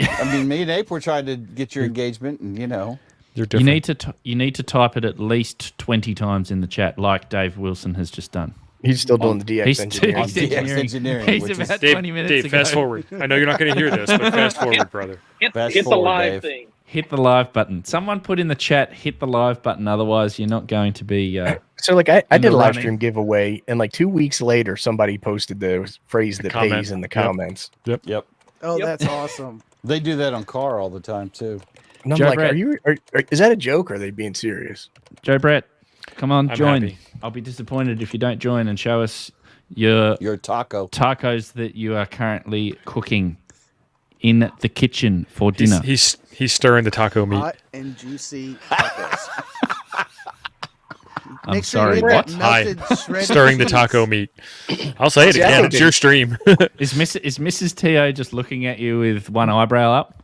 different. I mean, me and Ape were trying to get your engagement, and You're You different. need to type it at least 20 times in the chat, like Dave Wilson has just done. He's still doing the DX He's engineering. On DX engineering, He's which is- about Dave, 20 minutes Dave, ago. fast forward. I know you're not going to hear this, but fast forward, brother. Hit Fast the forward, live Dave. thing. Hit the live button. Someone put in the chat, hit the live button. Otherwise, you're not going to be. So like I In did the a live running. stream giveaway, and like 2 weeks later, somebody posted the phrase that comment. pays in the Yep. comments. Yep. Oh, Yep. that's awesome. They do that on car all the time too. And I'm Joe like, Brett. is that a joke or are they being serious? Joe Brett, come on, I'm join. happy. I'll be disappointed if you don't join and show us your Your taco. tacos that you are currently cooking in the kitchen for dinner. He's stirring the taco meat. Hot and juicy tacos. I'm Make sure sorry, you hit what? that Hi. melted, shredded Stirring the cheese. taco meat. I'll say it See, I again. think It's your stream. Is Mrs. T.O. just looking at you with one eyebrow up?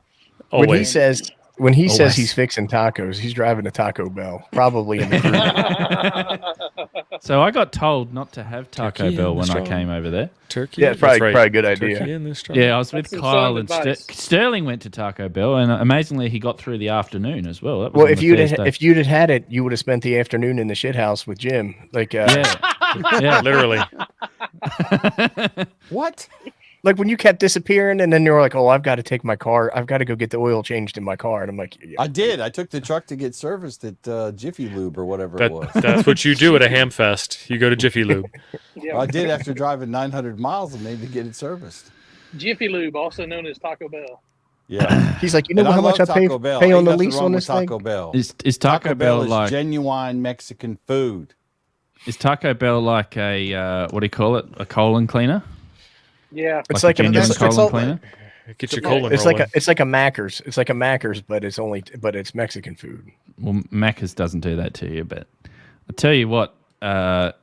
When he Always. says Always. he's fixing tacos, he's driving a Taco Bell, probably in the Cruiser. So I got told not to have Taco Turkey Bell in the when I straw. came over there. Turkey. Yeah, it's probably- That's right. probably a good Turkey idea. in the straw. Yeah, I was with That's some Kyle sound and advice. Sterling went to Taco Bell, and amazingly he got through the afternoon as well. That was Well, on if the you'd Thursday. had it, you would have spent the afternoon in the shit house with Jim. Like yeah, Literally. What? like when you kept disappearing, and then you're like, "Oh, I've got to take my car. I've got to go get the oil changed in my car." And I'm like, I did. I took the truck to get serviced at Jiffy Lube or whatever it was. That's what you do at a ham fest. You go to Jiffy Lube. Yeah. I did after driving 900 miles and maybe to get it serviced. Jiffy Lube, also known as Taco Bell. Yeah. he's like, "You know And how much I love pay, Taco Bell. pay on Ain't the nothing lease wrong on with this thing?" Taco Bell. is Taco Bell is like genuine Mexican food. is Taco Bell like a what do you call it? A colon cleaner? Yeah. It's like like a a, genuine it's, colon Chipotle. cleaner. Get your colon it's like rolling. it's like a Macca's. It's like a Macca's, but it's Mexican food. Well, Macca's doesn't do that to you, but I tell you what,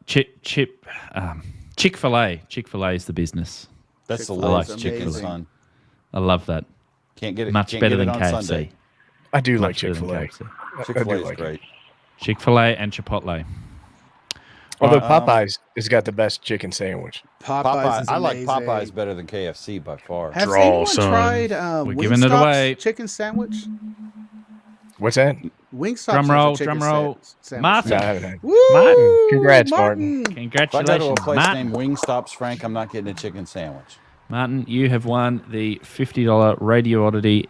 Chick-fil-A is the business. That's the Chick-fil-A is lowest chicken, amazing. son. I love that. Can't get it. Much can't better get than it on KFC. Sunday. I do like Much better than Chick-fil-A. KFC. Chick-fil-A I do is like it. great. Chick-fil-A and Chipotle. Although Um, Popeyes has got the best chicken sandwich. Popeyes is I like amazing. Popeyes better than KFC by far. Has Draw, anyone son. tried We're giving it Wingstop's away. chicken sandwich? What's that? Wingstop's Drum has a roll, chicken drum roll. sandwich. Martin. No, I haven't had. Woo! Martin. Congrats, Martin. If I go to a Congratulations, place Martin. named Wingstops, Frank, I'm not getting a chicken sandwich. Martin, you have won the $50 Radio Oddity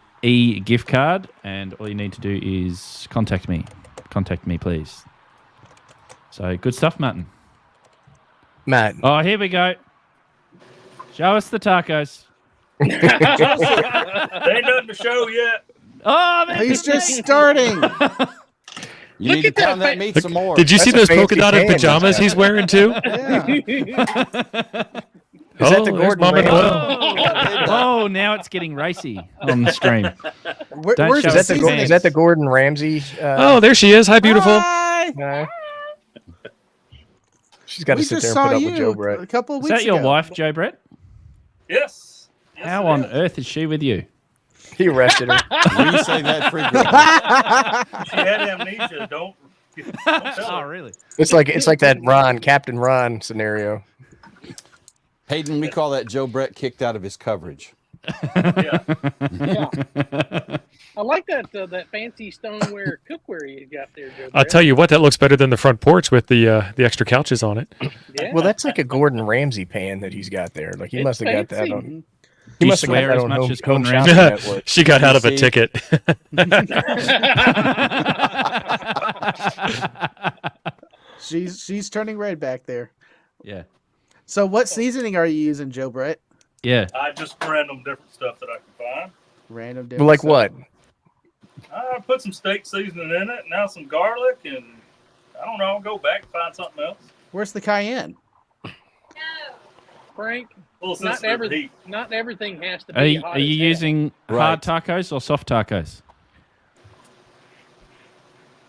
gift card, and all you need to do is contact me. Contact me, please. So good stuff, Martin. Matt, Oh, here we go. Show us the tacos. They ain't nothing to show yet. Oh, man. He's just starting. You Look need to at that pound that fa- meat some more. Did you see That's a those polka fancy dotted pan, pajamas that's he's wearing too? Yeah. Is that the there's Gordon Mom and Ramsay? Doyle. Oh, now it's getting racy on the stream. Don't Where's show the us the seasoning? Is that the Gordon Ramsay? Oh, there she is. Hi, beautiful. No. She's got to We sit just there and saw put up with you Joe Brett. a couple of Is weeks that your ago. wife, Joe Brett? Yes. Yes, How it on is. earth is she with you? He arrested her. We say that frequently. She had amnesia. Don't tell her. really? It's like that Captain Ron scenario. Hayden, we call that Joe Brett kicked out of his coverage. Yeah. Yeah. I like that fancy stoneware cookware you got there, Joe. I'll tell you what, that looks better than the front porch with the extra couches on it. Yeah. Well, that's like a That Ramsay pan that he's got there. Like he It's must have got that fancy. on. Do He you must have got swear that as on much Home as Gordon Shopping Ramsay? Network. She got out of a see? ticket. She's turning red back there. Yeah. So what seasoning are you using, Joe Brett? Yeah. I just random different stuff that I can find. Random. Well, like what? I put some steak seasoning in it, now some garlic, and I don't know. I'll go back and find something else. Where's the cayenne? Frank, A little not sensitive to heat. not everything has to be Are you, hot are you as hell. using hard tacos or soft tacos?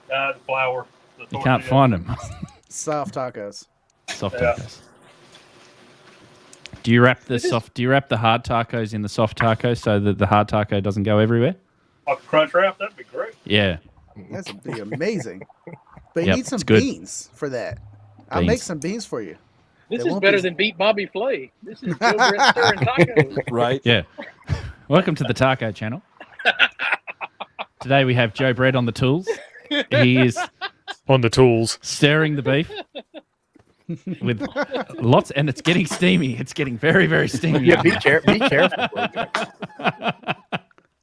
The flour. The You can't tortilla. find them. Soft tacos. Soft Yeah. tacos. Do you wrap the hard tacos in the soft tacos so that the hard taco doesn't go everywhere? A crunch wrap, that'd be great. Yeah. That's be amazing. But you Yep, need some it's good. beans for that. I'll Beans. make some beans for you. This They is won't better be- than Beat Bobby Flay. This is Joe Brett stirring tacos. Right? Yeah. Welcome to the Taco Channel. Today we have Joe Brett on the tools. He is On the tools. stirring the beef with lots, and it's getting steamy. It's getting very, very steamy. Yeah, be careful.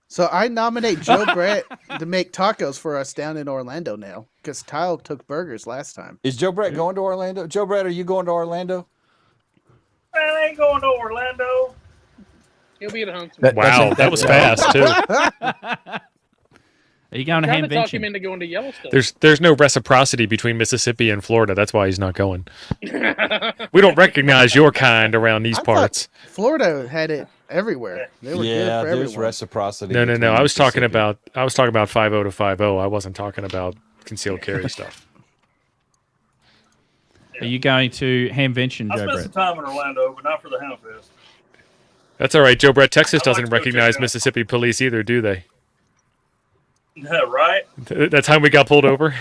So I nominate Joe Brett to make tacos for us down in Orlando now because Kyle took burgers last time. Is Joe Brett going to Orlando? Joe Brett, are you going to Orlando? I ain't going to Orlando. He'll be at Huntsville. Wow, that was fast too. Are you going to Trying to talk him Hamvention? into going to Yellowstone. There's no reciprocity between Mississippi and Florida. That's why he's not going. We don't recognize your kind around these I thought parts. Florida had it everywhere. They were Yeah, good for there's everyone. reciprocity. No. between I was talking Mississippi. about 50 to 50. I wasn't talking about concealed carry stuff. Are you going to Hamvention, I Joe spent Brett? some time in Orlando, but not for the Hound Fest. That's all right, Joe Brett. Texas I'd like doesn't to go recognize check it out. Mississippi police either, do they? Yeah, right? That time we got pulled over.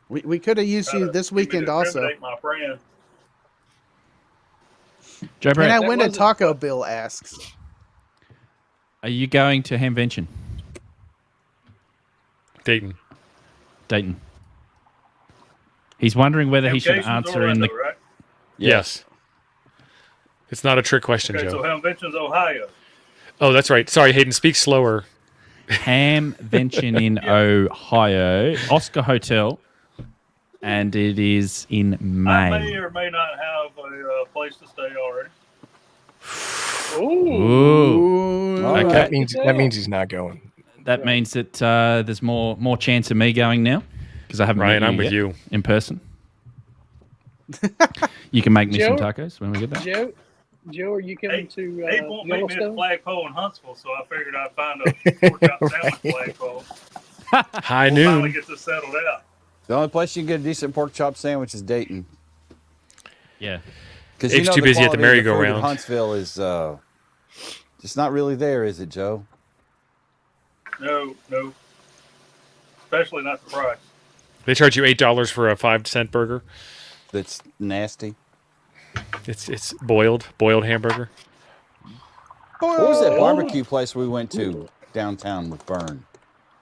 We could have used you this weekend also. My friend. Joe And Brett, I That win a wasn't- Taco Bill asks. are you going to Hamvention, Dayton. Dayton? He's wondering whether he should Hamvention's answer in the. Orlando, right? Yes. It's not a trick question, Okay, so Joe. Hamvention's Ohio. Oh, that's right. Sorry, Hayden. Speak slower. Hamvention in Ohio, Oscar Hotel, and it is in I may May. or may not have a place to stay already. Ooh. Ooh, Oh, Okay. that means he's not going. that means that there's more chance of me going now because I haven't Ryan, met I'm with yet you. in person. You can make me some Joe? tacos when we get there. Joe, are you coming to They won't meet me at Yellowstone? Flagpole in Huntsville, so I figured I'd find a pork chop sandwich Flagpole. High We'll finally noon. get this settled out. The only place you can get a decent pork chop sandwich is Dayton. Yeah. Because Dave's too busy at the merry-go-round. Huntsville is just not really there, is it, Joe? No. Especially not the price. They charge you $8 for a 5-cent burger. That's nasty. It's boiled hamburger. What was that barbecue place we went to downtown with Burn?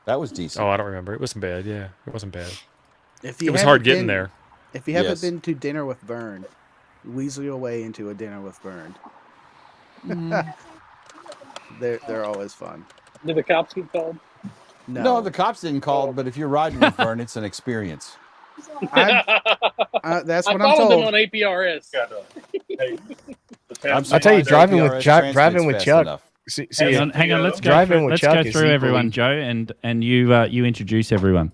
That was decent. Oh, I don't remember. It wasn't bad. Yeah, it wasn't bad. If you It was haven't hard getting been- there. If you haven't Yes. been to dinner with Byrne, weasel your way into a dinner with Byrne. They're always fun. Did the cops get called? No, the cops didn't call, but if you're riding with Burn, it's an experience. That's I what I'm followed them told. on APRS. Got hey, the I'm town I'll tell you, surprised driving with APRS driving with translates Chuck. fast enough. See, Hang on. Let's go Driving through, with let's Chuck go is through everyone, equally- Joe, and you introduce everyone.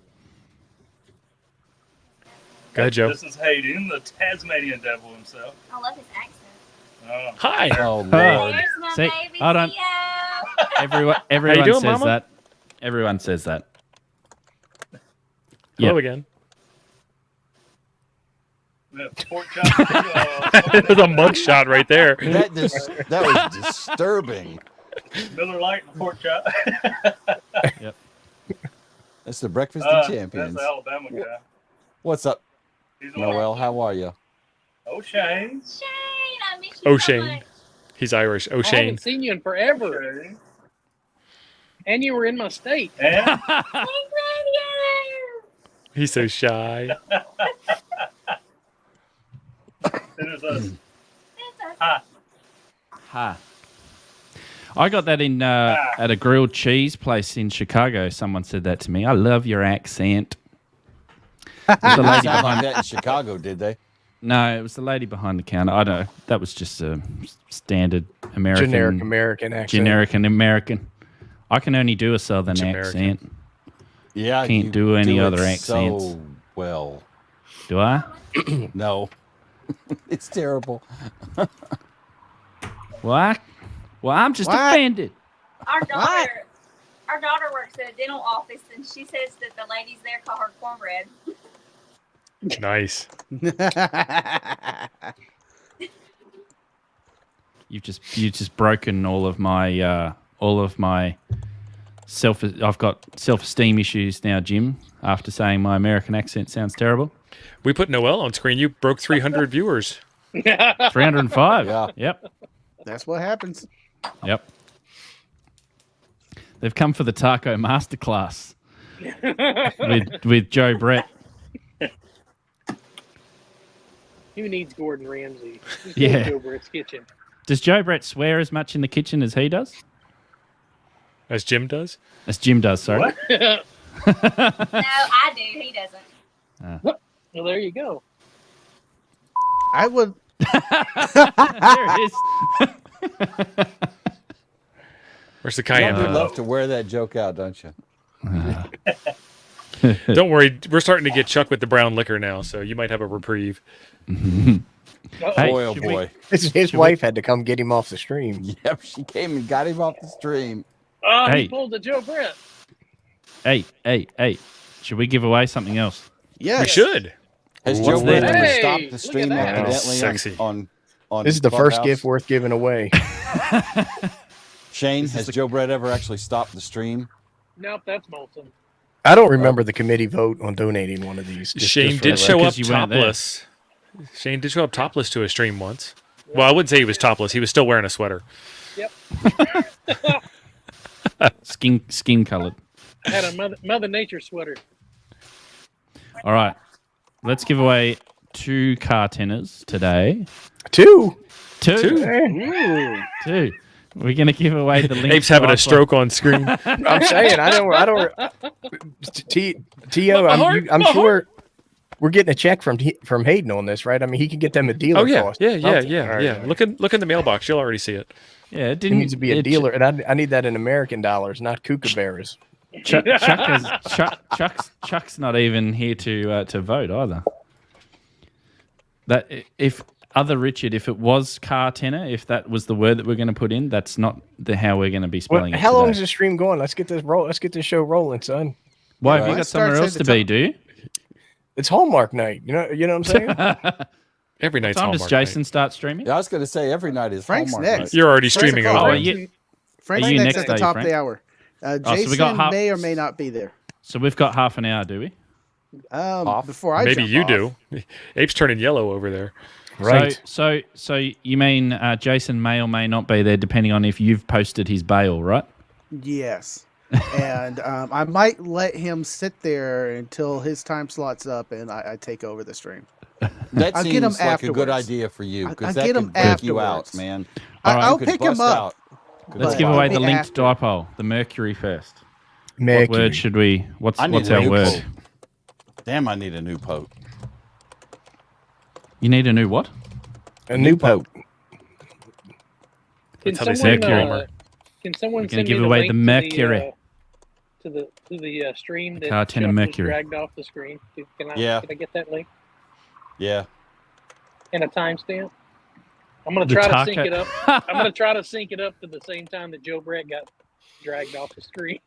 Go ahead, Joe. This is Hayden, the Tasmanian devil himself. I love his accent. Oh. Hi. Oh Lord. There's my See, baby hold on. Theo. Everyone doing, says Mama? that. Everyone says that. Hello Yep. again. Yeah, pork chop. There's a mugshot right there. That was disturbing. Miller Lite and pork chop. That's the breakfast of That's champions. the Alabama guy. What's up, He's Noel? How are you? Oh, Shane. Shane, I miss you so O'Shane. much. He's Irish. I O'Shane. haven't seen you in forever. Shane. And you were in my state. And Thanks, radio. He's so shy. there's us. That's us. Hi. Ha. I got that in at a grilled cheese place in Chicago. Someone said that to me. I love your accent. They The didn't lady sound like behind, that in Chicago, did they? no, it was the lady behind the counter. I don't know. That was just a standard American, generic American accent. generic and American. I can only do a southern Generican. accent. Yeah. Can't you do any it other accents. So well. Do I? No. It's terrible. Well, I'm just What? offended. Our daughter works at a dental office, and she says that the ladies there call her cornbread. Nice. You've just broken all of my self. I've got self-esteem issues now, Jim. After saying my American accent sounds terrible. We put Noel on screen. You broke 300 viewers. 305. Yeah. Yep. That's what happens. Yep. They've come for the taco masterclass with Joe Brett. Who needs Gordon Ramsay? Just Yeah. go to Brett's kitchen. Does Joe Brett swear as much in the kitchen as he does? As Jim does. As Jim does, sorry. No, I do. He doesn't. Well, there you go. I would. There it is. Where's the You cayenne? would love to wear that joke out, don't you? Don't worry. We're starting to get Chuck with the brown liquor now, so you might have a reprieve. Hey, Boy, oh should we- boy. His wife had to come get him off the stream. Yep, she came and got him off the stream. Oh, Hey. he pulled the Joe Brett. Hey. Should we give away something else? Yes. We should. Has What's Joe Brett that? ever Hey, stopped the look at stream that. accidentally Sexy. on This is the first Clubhouse? gift worth giving away. Shane, has Joe Brett ever actually stopped the stream? Nope, that's Molson. I don't remember the committee vote on donating one of these. Shane for did the show record. up Because you weren't there. topless. Shane did show up topless to a stream once. Well, I wouldn't say he was topless. He was still wearing a sweater. Skin colored. I had a Mother Nature sweater. All right. Let's give away 2 car tenors today. Two. Two. Hey, We're going to give away the link. Ape's to having a iPhone. stroke on screen. I'm saying I don't. T.O. I'm sure we're getting a check from Hayden on this, right? I mean, he can get them a dealer Oh yeah, cost. yeah. All right. Look in the mailbox. You'll already see it. Yeah, it He didn't. needs to be a it- dealer, and I need that in American dollars, not kookaburras. Chuck's not even here to vote either. That if other Richard, if it was car tenor, if that was the word that we're going to put in, that's not how we're going to be spelling it. How long today. is the stream going? Let's get this show rolling, son. Why have you Mine got somewhere starts else at to the be? Do you? It's Hallmark night. You know what I'm saying? Every night's Time does Hallmark Jason night. start streaming? Yeah, I was going to say every night is Frank's Hallmark next. night. You're already Frank's streaming o'clock. over. Oh, it. you, Frank's Are you next next at the day, top Frank? of the hour. so Jason we got half- may or may not be there. so we've got half an hour, do we? Before I Maybe jump you off. do. Ape's turning yellow over there. Right. So you mean Jason may or may not be there, depending on if you've posted his bail, right? Yes. And I might let him sit there until his time slot's up and I take over the stream. That I'll seems get him like a good afterwards. idea for you I'll because that get could him break you out, afterwards. man. All right, I'll You could pick him bust up. out. Let's But give away I'll the be linked after. dipole, the Mercury first. What Mercury. word should we? What's I need our a new word? pope. Damn, I need a new pope. You need a new what? A new pope. Can That's how they say it, someone, Kramer. Can someone We're gonna send give me away link the Mercury. to the stream that Cartena Jeff just Mercury. dragged off the screen? Can I get that link Yeah. and a timestamp? I'm gonna The try to taco- sync it up. I'm gonna try to sync it up to the same time that Joe Brett got dragged off the screen.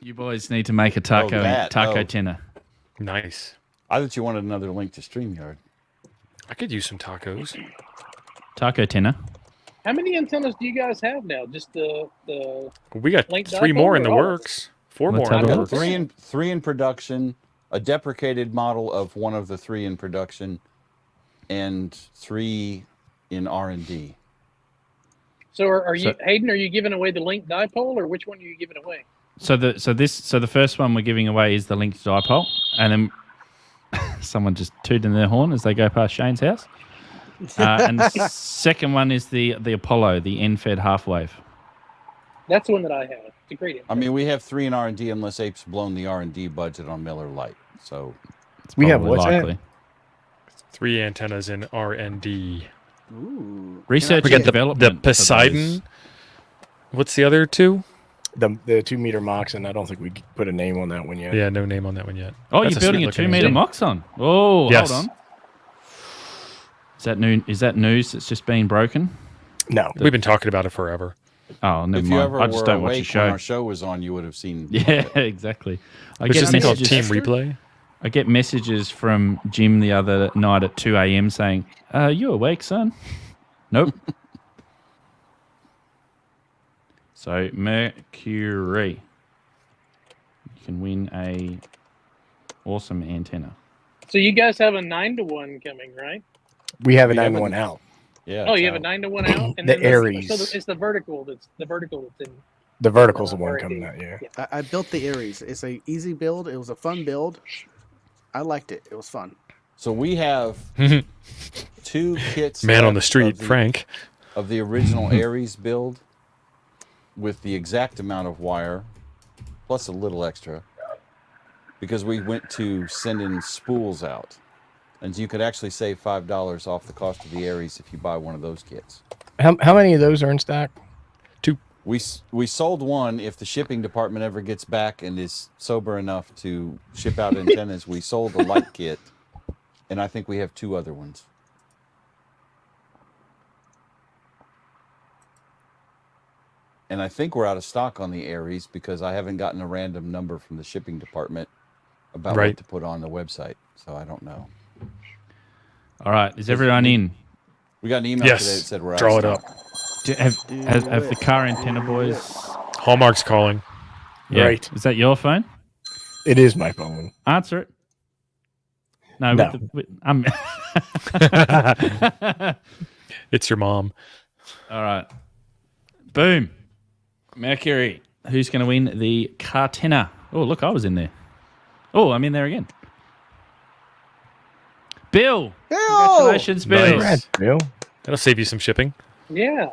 You boys need to make a taco that. taco Oh. tenner. Nice. I thought you wanted another link to StreamYard. I could use some tacos. Taco tenner. How many antennas do you guys have now? Just the We got Link 3 dipole more in or the all? works. 4 Let's more in have the a Got works. three in production, a deprecated model of one of the 3 in production, and 3 in R&D. So are you So- Hayden? Are you giving away the link dipole, or which one are you giving away? So the first one we're giving away is the linked dipole, and then someone just tooting their horn as they go past Shane's house. And the second one is the Apollo, the end-fed half wave. That's the one that I have. It's a great I mean, we have 3 in R&D unless Ape's blown the R&D budget on Miller Lite. So It's We have probably what's that? likely. 3 antennas in R&D. Ooh. Research We and got the development. for Poseidon. those. What's the other 2? The 2 meter Moxon. I don't think we put a name on that one yet. Yeah, no name on that one yet. Oh, That's you're building a sweet-looking 2 meter engine. Moxon. Oh, Yes. hold on. Is that news that's just been broken? No. We've been talking about it forever. Oh, never if you mind. ever I just were don't watch the awake show. when our show was on, you would have seen. Yeah, exactly. I There's this thing called messages- Team Replay. I get messages from Jim the other night at 2 a.m. saying, you awake, son? Nope. So, Mercury. You can win a awesome antenna. So you guys have a 9-to-1 coming, right? We have a We have 9-1 out. Yeah. Oh, you have a so- 9-to-1 out, and The then Aries. So it's the vertical that's in. The vertical's the one R&D. coming out, yeah. I built the Aries. It's a easy build. It was a fun build. I liked it. It was fun. So we have 2 kits. Man on left the street, of Frank. of the original Aries build with the exact amount of wire plus a little extra because we went to sending spools out. And you could actually save $5 off the cost of the Aries if you buy one of those kits. How many of those are in stock? We sold one. If the shipping department ever gets back and is sober enough to ship out antennas, we sold the light kit, and I think we have 2 other ones. And I think we're out of stock on the Aries because I haven't gotten a random number from the shipping department about Right. what to put on the website, so I don't know. All right. Is everyone in? We got an email Yes. today that said we're out Draw of it up. stock. Have the car antenna boys? Hallmark's calling. Yeah. Right. Is that your phone? It is my phone. Answer it. No. No. I'm. It's your mom. All right. Boom. Mercury. Who's going to win the Cartena? Oh, look, I was in there. Oh, I'm in there again. Bill. Congratulations, Bill. Nice. Congrats, Bill. That'll save you some shipping. Yeah.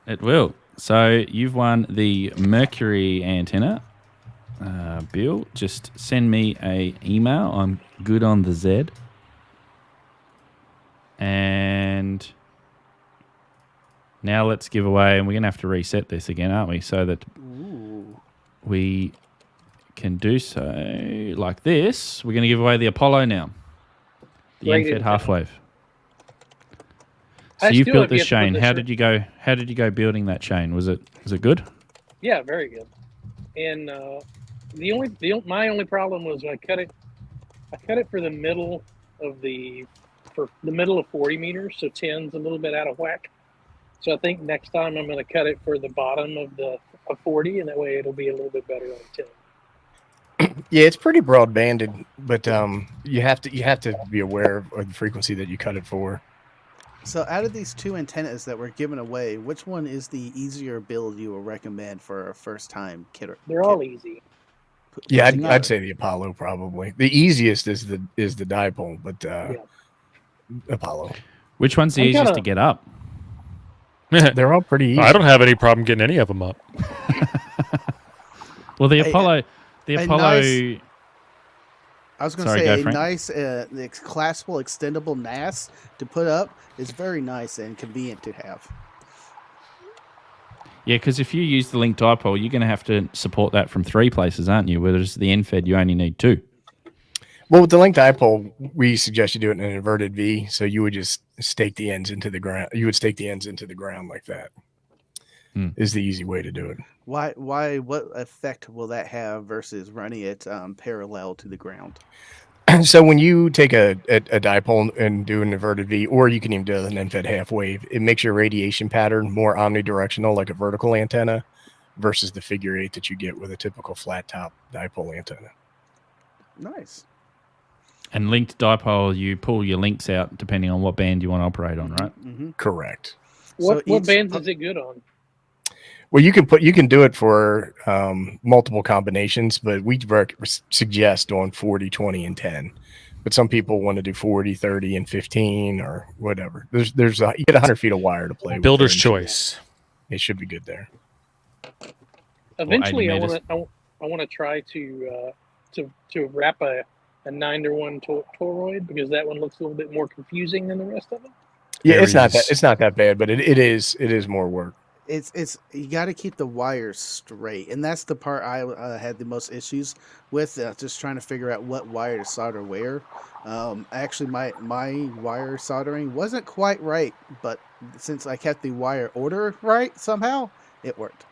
It will. So you've won the Mercury antenna. Bill, just send me a email. I'm good on the Z. And now let's give away, and we're going to have to reset this again, aren't we? So that we can do so like this. We're going to give away the Apollo now. The Great end-fed antenna. half wave. So I you've still built have this, yet to put Shane. this How in. did you go? How did you go building that, Shane? Was it good? Yeah, very good. And my only problem was I cut it for the middle of the 40 meters, so 10's a little bit out of whack. So I think next time I'm going to cut it for the bottom of 40, and that way it'll be a little bit better on 10. Yeah, it's pretty broad banded, but you have to be aware of the frequency that you cut it for. So out of these 2 antennas that were given away, which one is the easier build you will recommend for a first time kidder? They're all easy. Yeah, putting I'd say the Apollo probably. The easiest is the dipole, but Apollo. Which one's the I'm easiest kinda- to get up? They're all pretty easy. I don't have any problem getting any of them up. Well, the A- Apollo, a Apollo. nice- I was going to Sorry, say go, a Frank. nice collapsible extendable NAS to put up is very nice and convenient to have. Yeah, because if you use the link dipole, you're going to have to support that from 3 places, aren't you? Whereas the NFED, you only need 2. Well, with the link dipole, we suggest you do it in an inverted V. So you would just stake the ends into the ground. You would stake the ends into the ground like that. Is the easy way to do it. Why? What effect will that have versus running it parallel to the ground? So when you take a dipole and do an inverted V, or you can even do an NFED half wave, it makes your radiation pattern more omnidirectional, like a vertical antenna, versus the figure 8 that you get with a typical flat top dipole antenna. Nice. And linked dipole, you pull your links out depending on what band you want to operate on, right? Mm-hmm. Correct. What bands is it good on? Well, you can do it for multiple combinations, but we suggest doing 40, 20, and 10. But some people want to do 40, 30, and 15 or whatever. You get 100 feet of wire to play with. Builder's choice. It should be good there. Eventually, 80 I want to try to wrap a 9-to-1 toroid, because that one looks a little bit more confusing than the rest of them. Yeah, it's not that bad, but it is more work. It's you got to keep the wires straight, and that's the part I had the most issues with, just trying to figure out what wire to solder where. Actually, my wire soldering wasn't quite right, but since I kept the wire order right somehow, it worked.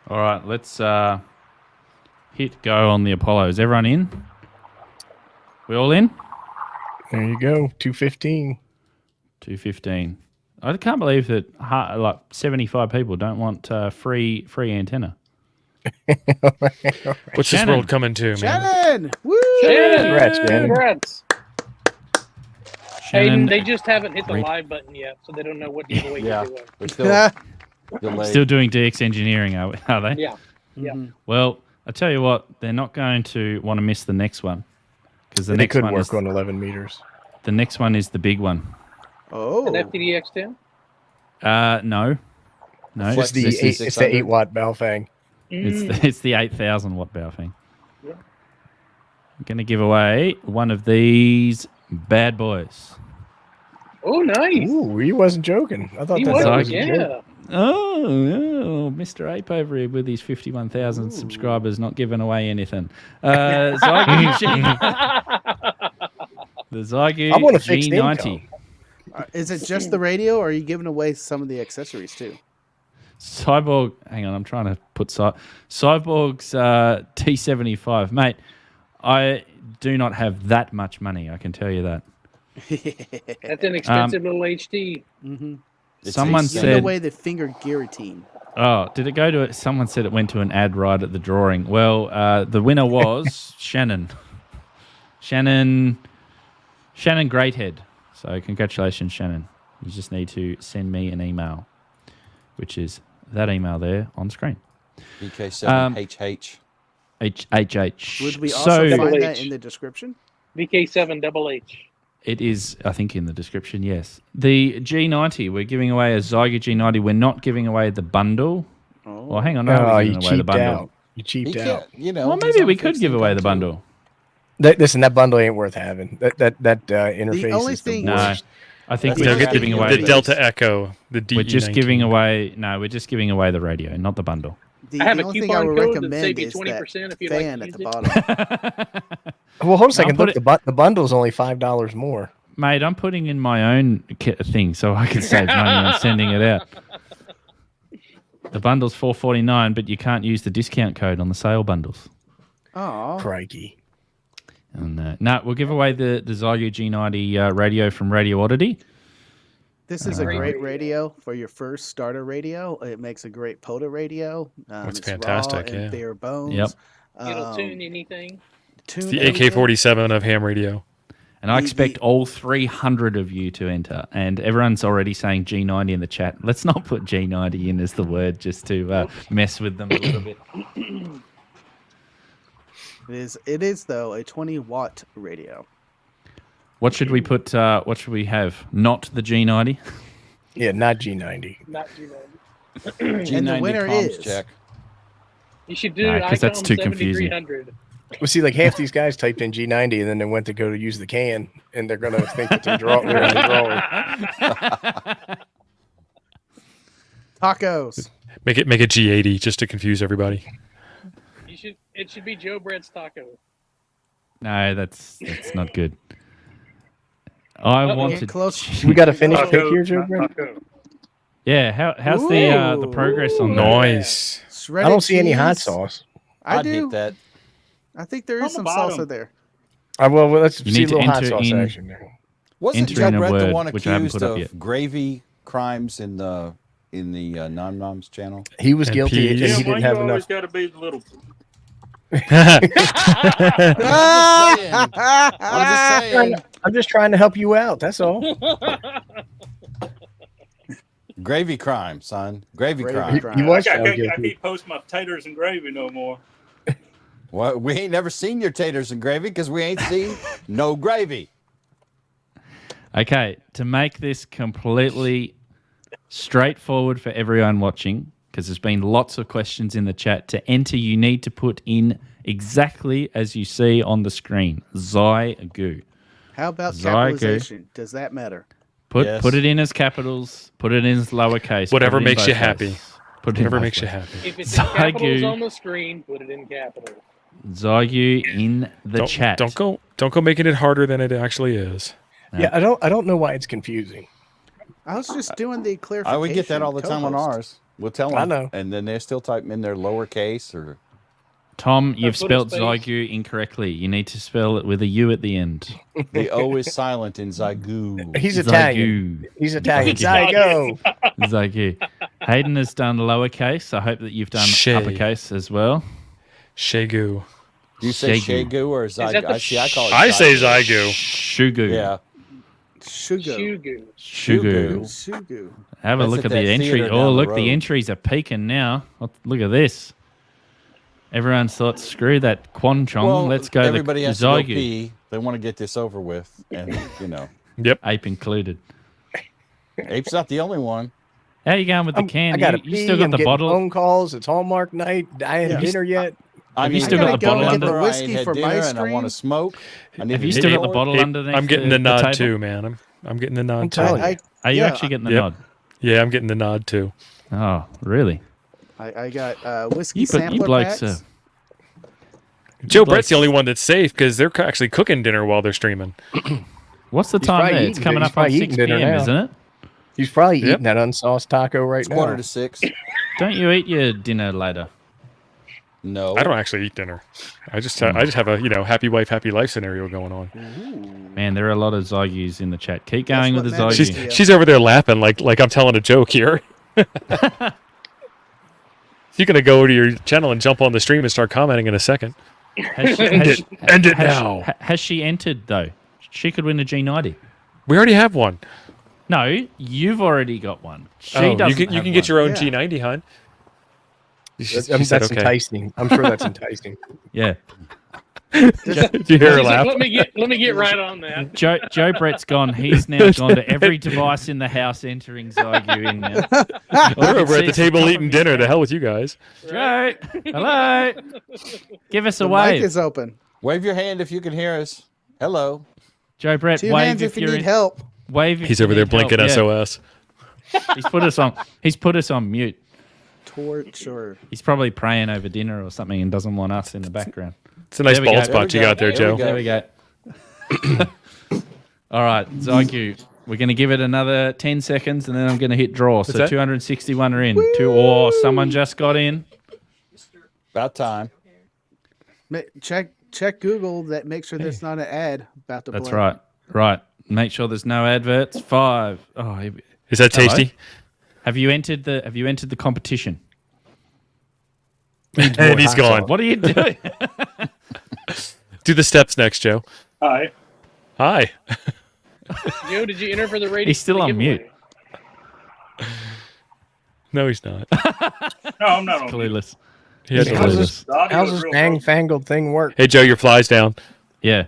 All right, let's hit go on the Apollo. Is everyone in? We all in? There you go, 215. 215. I can't believe that like 75 people don't want free antenna. What's this world coming to, man? Shannon! Woo! Congrats, Shannon. Congrats. Shannon, They just haven't hit the live button yet, so they don't know what giveaway Yeah, you're doing. we're still delayed. still doing DX engineering, are they? Yeah. Yeah. Mhm. Well, I tell you what, they're not going to want to miss the next one, because the They next could one work is on 11 meters. the next one is the big one. Oh, An FTDX10? No. It's the 8 watt Baofeng. It's the 8,000 watt Baofeng. Yeah. I'm going to give away one of these bad boys. Oh, nice. Ooh, he wasn't joking. I thought He that was, was a yeah. joke. Oh, Mr. Ape over here with his 51,000 subscribers not giving away anything. Zygu the Zygu I want a fixed G90. income. is it just the radio, or are you giving away some of the accessories too? Cyborg, hang on, I'm trying to put Cyborg's T75. Mate, I do not have that much money, I can tell you that. That's an expensive little HD. Mm-hmm. Someone Giving said, away the finger guillotine. oh, did it go to it? Someone said it went to an ad right at the drawing. Well, the winner was Shannon. Shannon Greathead. So congratulations, Shannon. You just need to send me an email, which is that email there on screen. VK7HH. HHH. Would we also So find H. that in the description? VK7HH. it is, I think, in the description, yes. The G90, we're giving away a Zygo G90. We're not giving away the bundle. Oh, Well, hang on. No, Oh, we're you giving away the cheaped bundle. out. You cheaped He out. can't, you know. Well, he's maybe on we could fixed give away the income, too. bundle. Listen, that bundle ain't worth having. That interface only is the thing- No, worst. I think That's we're not just giving giving you away The Delta Echo, the DE19. We're just giving away. No, we're just giving away the radio, not the bundle. The I have a only thing I coupon would code that recommend save you is 20% that if you'd like to fan at use the it. bottom. Well, hold on a second. put Look, the bundle's only $5 more. Mate, I'm putting in my own thing so I can save money on sending it out. The bundle's $4.49, but you can't use the discount code on the sale bundles. Oh, Crikey. And no, we'll give away the Zygo G90 radio from Radio Oddity. this is a great radio for your first starter radio. It makes a great POTA radio. That's it's fantastic, raw and yeah. bare bones. Yep. It'll tune anything. Tune It's the everything. AK-47 of ham radio. And I expect all 300 of you to enter. And everyone's already saying G90 in the chat. Let's not put G90 in as the word just to mess with them a little bit. It is though a 20-watt radio. What should we put? What should we have? Not the G90. Yeah, not G90. Not G90. Mm. G90 And the winner comms is- check. You should do Nah, 'cause that's ICOM too confusing. 7300. Well, see, like half these guys typed in G90 and then they went to go to use the can, and they're gonna think that they're drawing. Tacos. Make it G80 just to confuse everybody. It should be Joe Brett's taco. No, that's not good. I Uh-oh. wanted. Get close. We got to finish pick Taco, here, Joe. not Brett? taco. Yeah, how's the progress on that? Nice. Shredded I don't see any hot cheese. sauce. I I'd do. hit that. I think there On is the some bottom. salsa there. Well, let's You see a need to little hot enter sauce in- action there. Wasn't Enter Joe in a Brett the word, one which I haven't accused put up of yet. gravy crimes in the Nom Noms channel? He was And guilty, and peas. he Yeah, why didn't you have always enough. got to be the little. I'm just trying to help you out. That's all. Gravy crime, son. Gravy, Gravy crime. crime. He was I found can't guilty. post my taters and gravy no more. Well, we ain't never seen your taters and gravy because we ain't seen no gravy. Okay, to make this completely straightforward for everyone watching, because there's been lots of questions in the chat. To enter, you need to put in exactly as you see on the screen. Zygu. How about Zygu. capitalization? Does that matter? Put Yes. put it in as capitals. Put it in as lowercase. Whatever put it in makes you both happy. ways. Put it in Whatever both makes you ways. happy. If it's in capitals Zygu. on the screen, put it in capitals. Zygu in the chat. Don't go making it harder than it actually is. Yeah, I don't know why it's confusing. I was just doing the clarification. We get that all the time on co-host. ours. We'll tell them. I know. And then they're still typing in their lowercase or. Tom, you've put a spelled space. Zygu incorrectly. You need to spell it with a U at the end. The O is silent in Zygu. He's Italian. He's Italian. Zygo. Zygu. Hayden has done lowercase. I hope that you've done Shay. uppercase as well. Shagu. Do you say Shagu. Shagu or that Zygu? the I call it I say Zygu. Zygu. Shugu. Yeah. Shugo. Shugu. Shugu. Shugu. Have a That's look at at the that entry. theater down Oh, the look, road. the entries are peaking now. Look at this. Everyone thought, screw that Quan Chong. Well, Let's go everybody the has to go Zygu. pee. They want to get this over with. And, Yep. Ape included. Ape's not the only one. How you going with the can? I got to you pee. still got I'm the getting bottle? phone calls. It's Hallmark night. I ain't Yeah. had dinner yet. I Have you need still to got the go bottle to under- dinner, I whiskey ain't had for dinner my and I stream? want to smoke. I need Have to you get still got the bored. bottle Hey, underneath I'm getting the the nod table? too, man. I'm getting the nod I'm too. telling you. Are you Yeah, actually getting the Yep. nod? Yeah, I'm getting the nod too. Oh, really? I got whiskey You sampler blokes packs. Joe Like- Brett's the only one that's safe because they're actually cooking dinner while they're streaming. What's the He's time probably there? It's eating coming it. up He's on probably 6 eating dinner p.m., now. isn't it? He's probably Yep. eating that unsauced taco right It's now. 5:45. Don't you eat your dinner later? No. I don't actually eat dinner. I just have a happy wife, happy life scenario going on. Man, there are a lot of Zygus in the chat. Keep going That's with the what Zygu. matters. She's over there laughing like I'm telling a joke here. You're gonna go to your channel and jump on the stream and start commenting in a second. Has she, End has, it. End it has, now. Has she entered, though? She could win a G90. We already have one. No, you've already got one. She Oh, doesn't you can have get your own Yeah. G90, hon. She That's, said that's okay. enticing. I'm sure that's enticing. Yeah. Did you hear her She's like, laugh? let me get right on that. Joe Brett's gone. He's now gone to every device in the house entering Zygu in now. We're over at the table eating dinner. To hell with you guys. Joe, hello. Give us a The wave. mic is open. Wave your hand if you can hear us. Hello. Joe Brett, 2 wave hands if you you're need in, help. Wave if He's you over there need help. blinking Yeah. SOS. He's put us on. He's put us on mute. Torch or He's probably praying over dinner or something and doesn't want us in the background. It's a nice There we bald go. spot There you we got there, go. Joe. There we There we go. All right, Zygu. We're going to give it another 10 seconds and then I'm going to hit draw. So that? 261 are in. Someone just got in. About time. check Google. That make sure there's not an ad about to That's play. right. Right. Make sure there's no adverts. 5. Oh, Is that Hello? tasty? have you entered the competition? And he's gone. What are you doing? Do the steps next, Joe. Hi. Hi. Joe, did you enter for the radio? He's still the on giveaway? mute. No, he's not. No, I'm not on. Clueless. He had to How's lose. this, The audio how's is this real dang broken. fangled thing work? Hey, Joe, your fly's down. Yeah.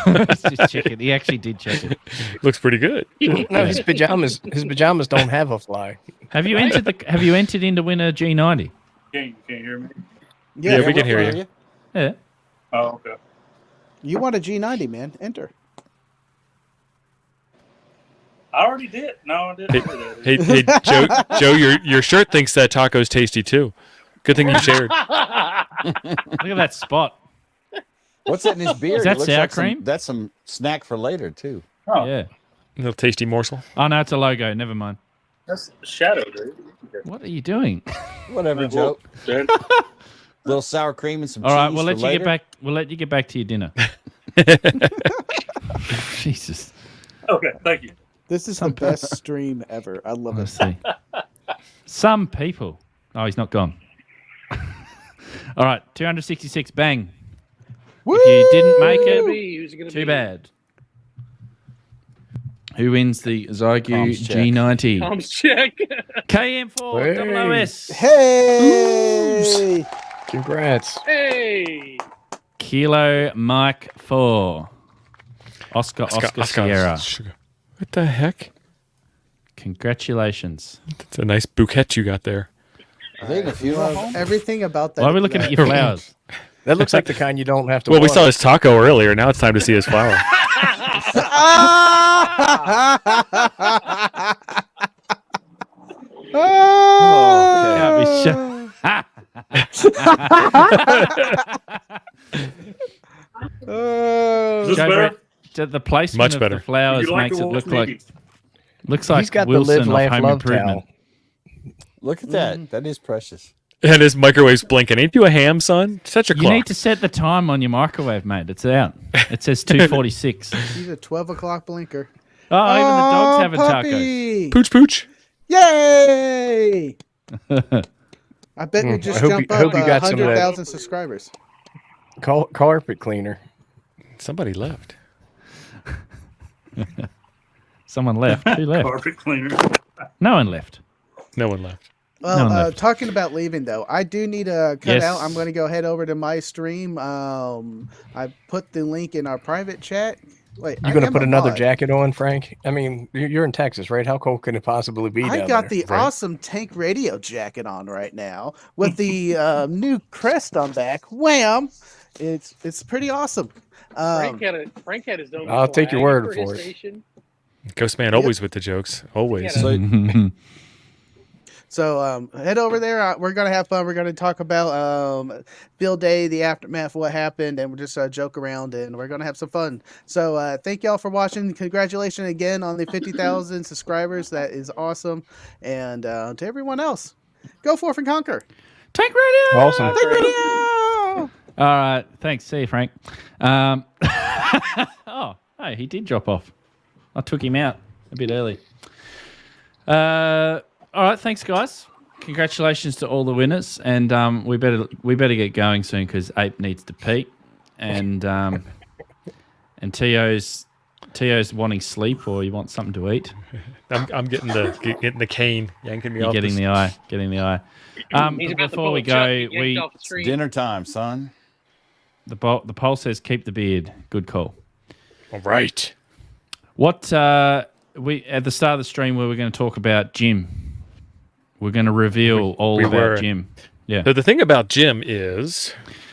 He's just checking. He actually did check it. Looks pretty good. No, his pajamas don't have a fly. Have you entered into win a G90? You can't hear me. Yeah, we can hear you. Yeah. Oh, okay. You want a G90, man? Enter. I already did. No, I didn't. Hey, Joe, your shirt thinks that taco's tasty too. Good thing you shared. Look at that spot. What's that in his beard? Is that It looks sour like cream? That's some snack for later too. Oh, Yeah. Little tasty morsel. Oh, no, it's a logo. Never mind. that's shadow, dude. What are you doing? Whatever, Joe. Dude. Little sour cream and some All cheese. right, we'll let for you later. get back. We'll let you get back to your dinner. Jesus. Okay, thank you. This is the best stream ever. I love Let's it. see. Some people. Oh, he's not gone. All right, 266. Bang. Woo! If you didn't make it, Who's it gonna too be? bad. Who wins the Zygu Tom's check. G90? Tom's check. KM4 Hey. WOS. Hey! Congrats. Hey. Kilo Mike 4. Oscar Sierra. Sugar. What the heck? Congratulations. That's a nice bouquet you got there. Are they in a funeral home? Everything about that. Why are we looking at your flowers? That looks like the kind you don't have to. Well, we wash. saw his taco earlier. Now it's time to see his flower. Can't be sure. Oh. Is this Go better? Brett. The placement Much of better. the flowers You like makes the it one look with like Mickey? looks He's got Wilson the live, of laugh, Home love Improvement. towel. Look at that. That is precious. And his microwave's blinking. Ain't you a ham, son? Such a You clock. need to set the time on your microwave, mate. It's out. It says 2:46. He's a 12 o'clock blinker. Oh, even the dogs having tacos. puppy! Pooch pooch. Yay! I bet we I just hope jump you- I hope up you got some of that. 100,000 subscribers. Carpet cleaner. Somebody left. Someone left. Who left? Carpet cleaner. No one left. No one left. Well, No one left. talking about leaving though, I do need to cut Yes. out. I'm going to go head over to my stream. I put the link in our private chat. Wait, You I gonna am put a another mod. jacket on, Frank? I mean, you're in Texas, right? How cold can it possibly be? I down got there? the awesome Tank Radio jacket on right now with the new crest on back. Wham! It's pretty awesome. Frank had his own. I'll take your flag word his for it. station. Ghost man always with the jokes. Always. Yeah. So head over there. We're gonna have fun. We're gonna talk about Bill Day, the aftermath, what happened, and we'll just joke around, and we're gonna have some fun. So thank y'all for watching. Congratulations again on the 50,000 subscribers. That is awesome. And to everyone else, go forth and conquer. Tank Radio. Awesome. Tank Radio. All right. Thanks. See you, Frank. Oh, hey, he did drop off. I took him out a bit early. All right. Thanks, guys. Congratulations to all the winners, and we better get going soon because Ape needs to pee, and Tio's wanting sleep or you want something to eat. I'm getting the cane, yanking me You're off. getting the eye. He's about to before pull we a Chuck go, and yank off the It's screen. dinner time, son. the poll says keep the beard. Good call. All right. What we at the start of the stream we were going to talk about Jim. We're going to reveal all we about were. Jim. Yeah. So the thing about Jim is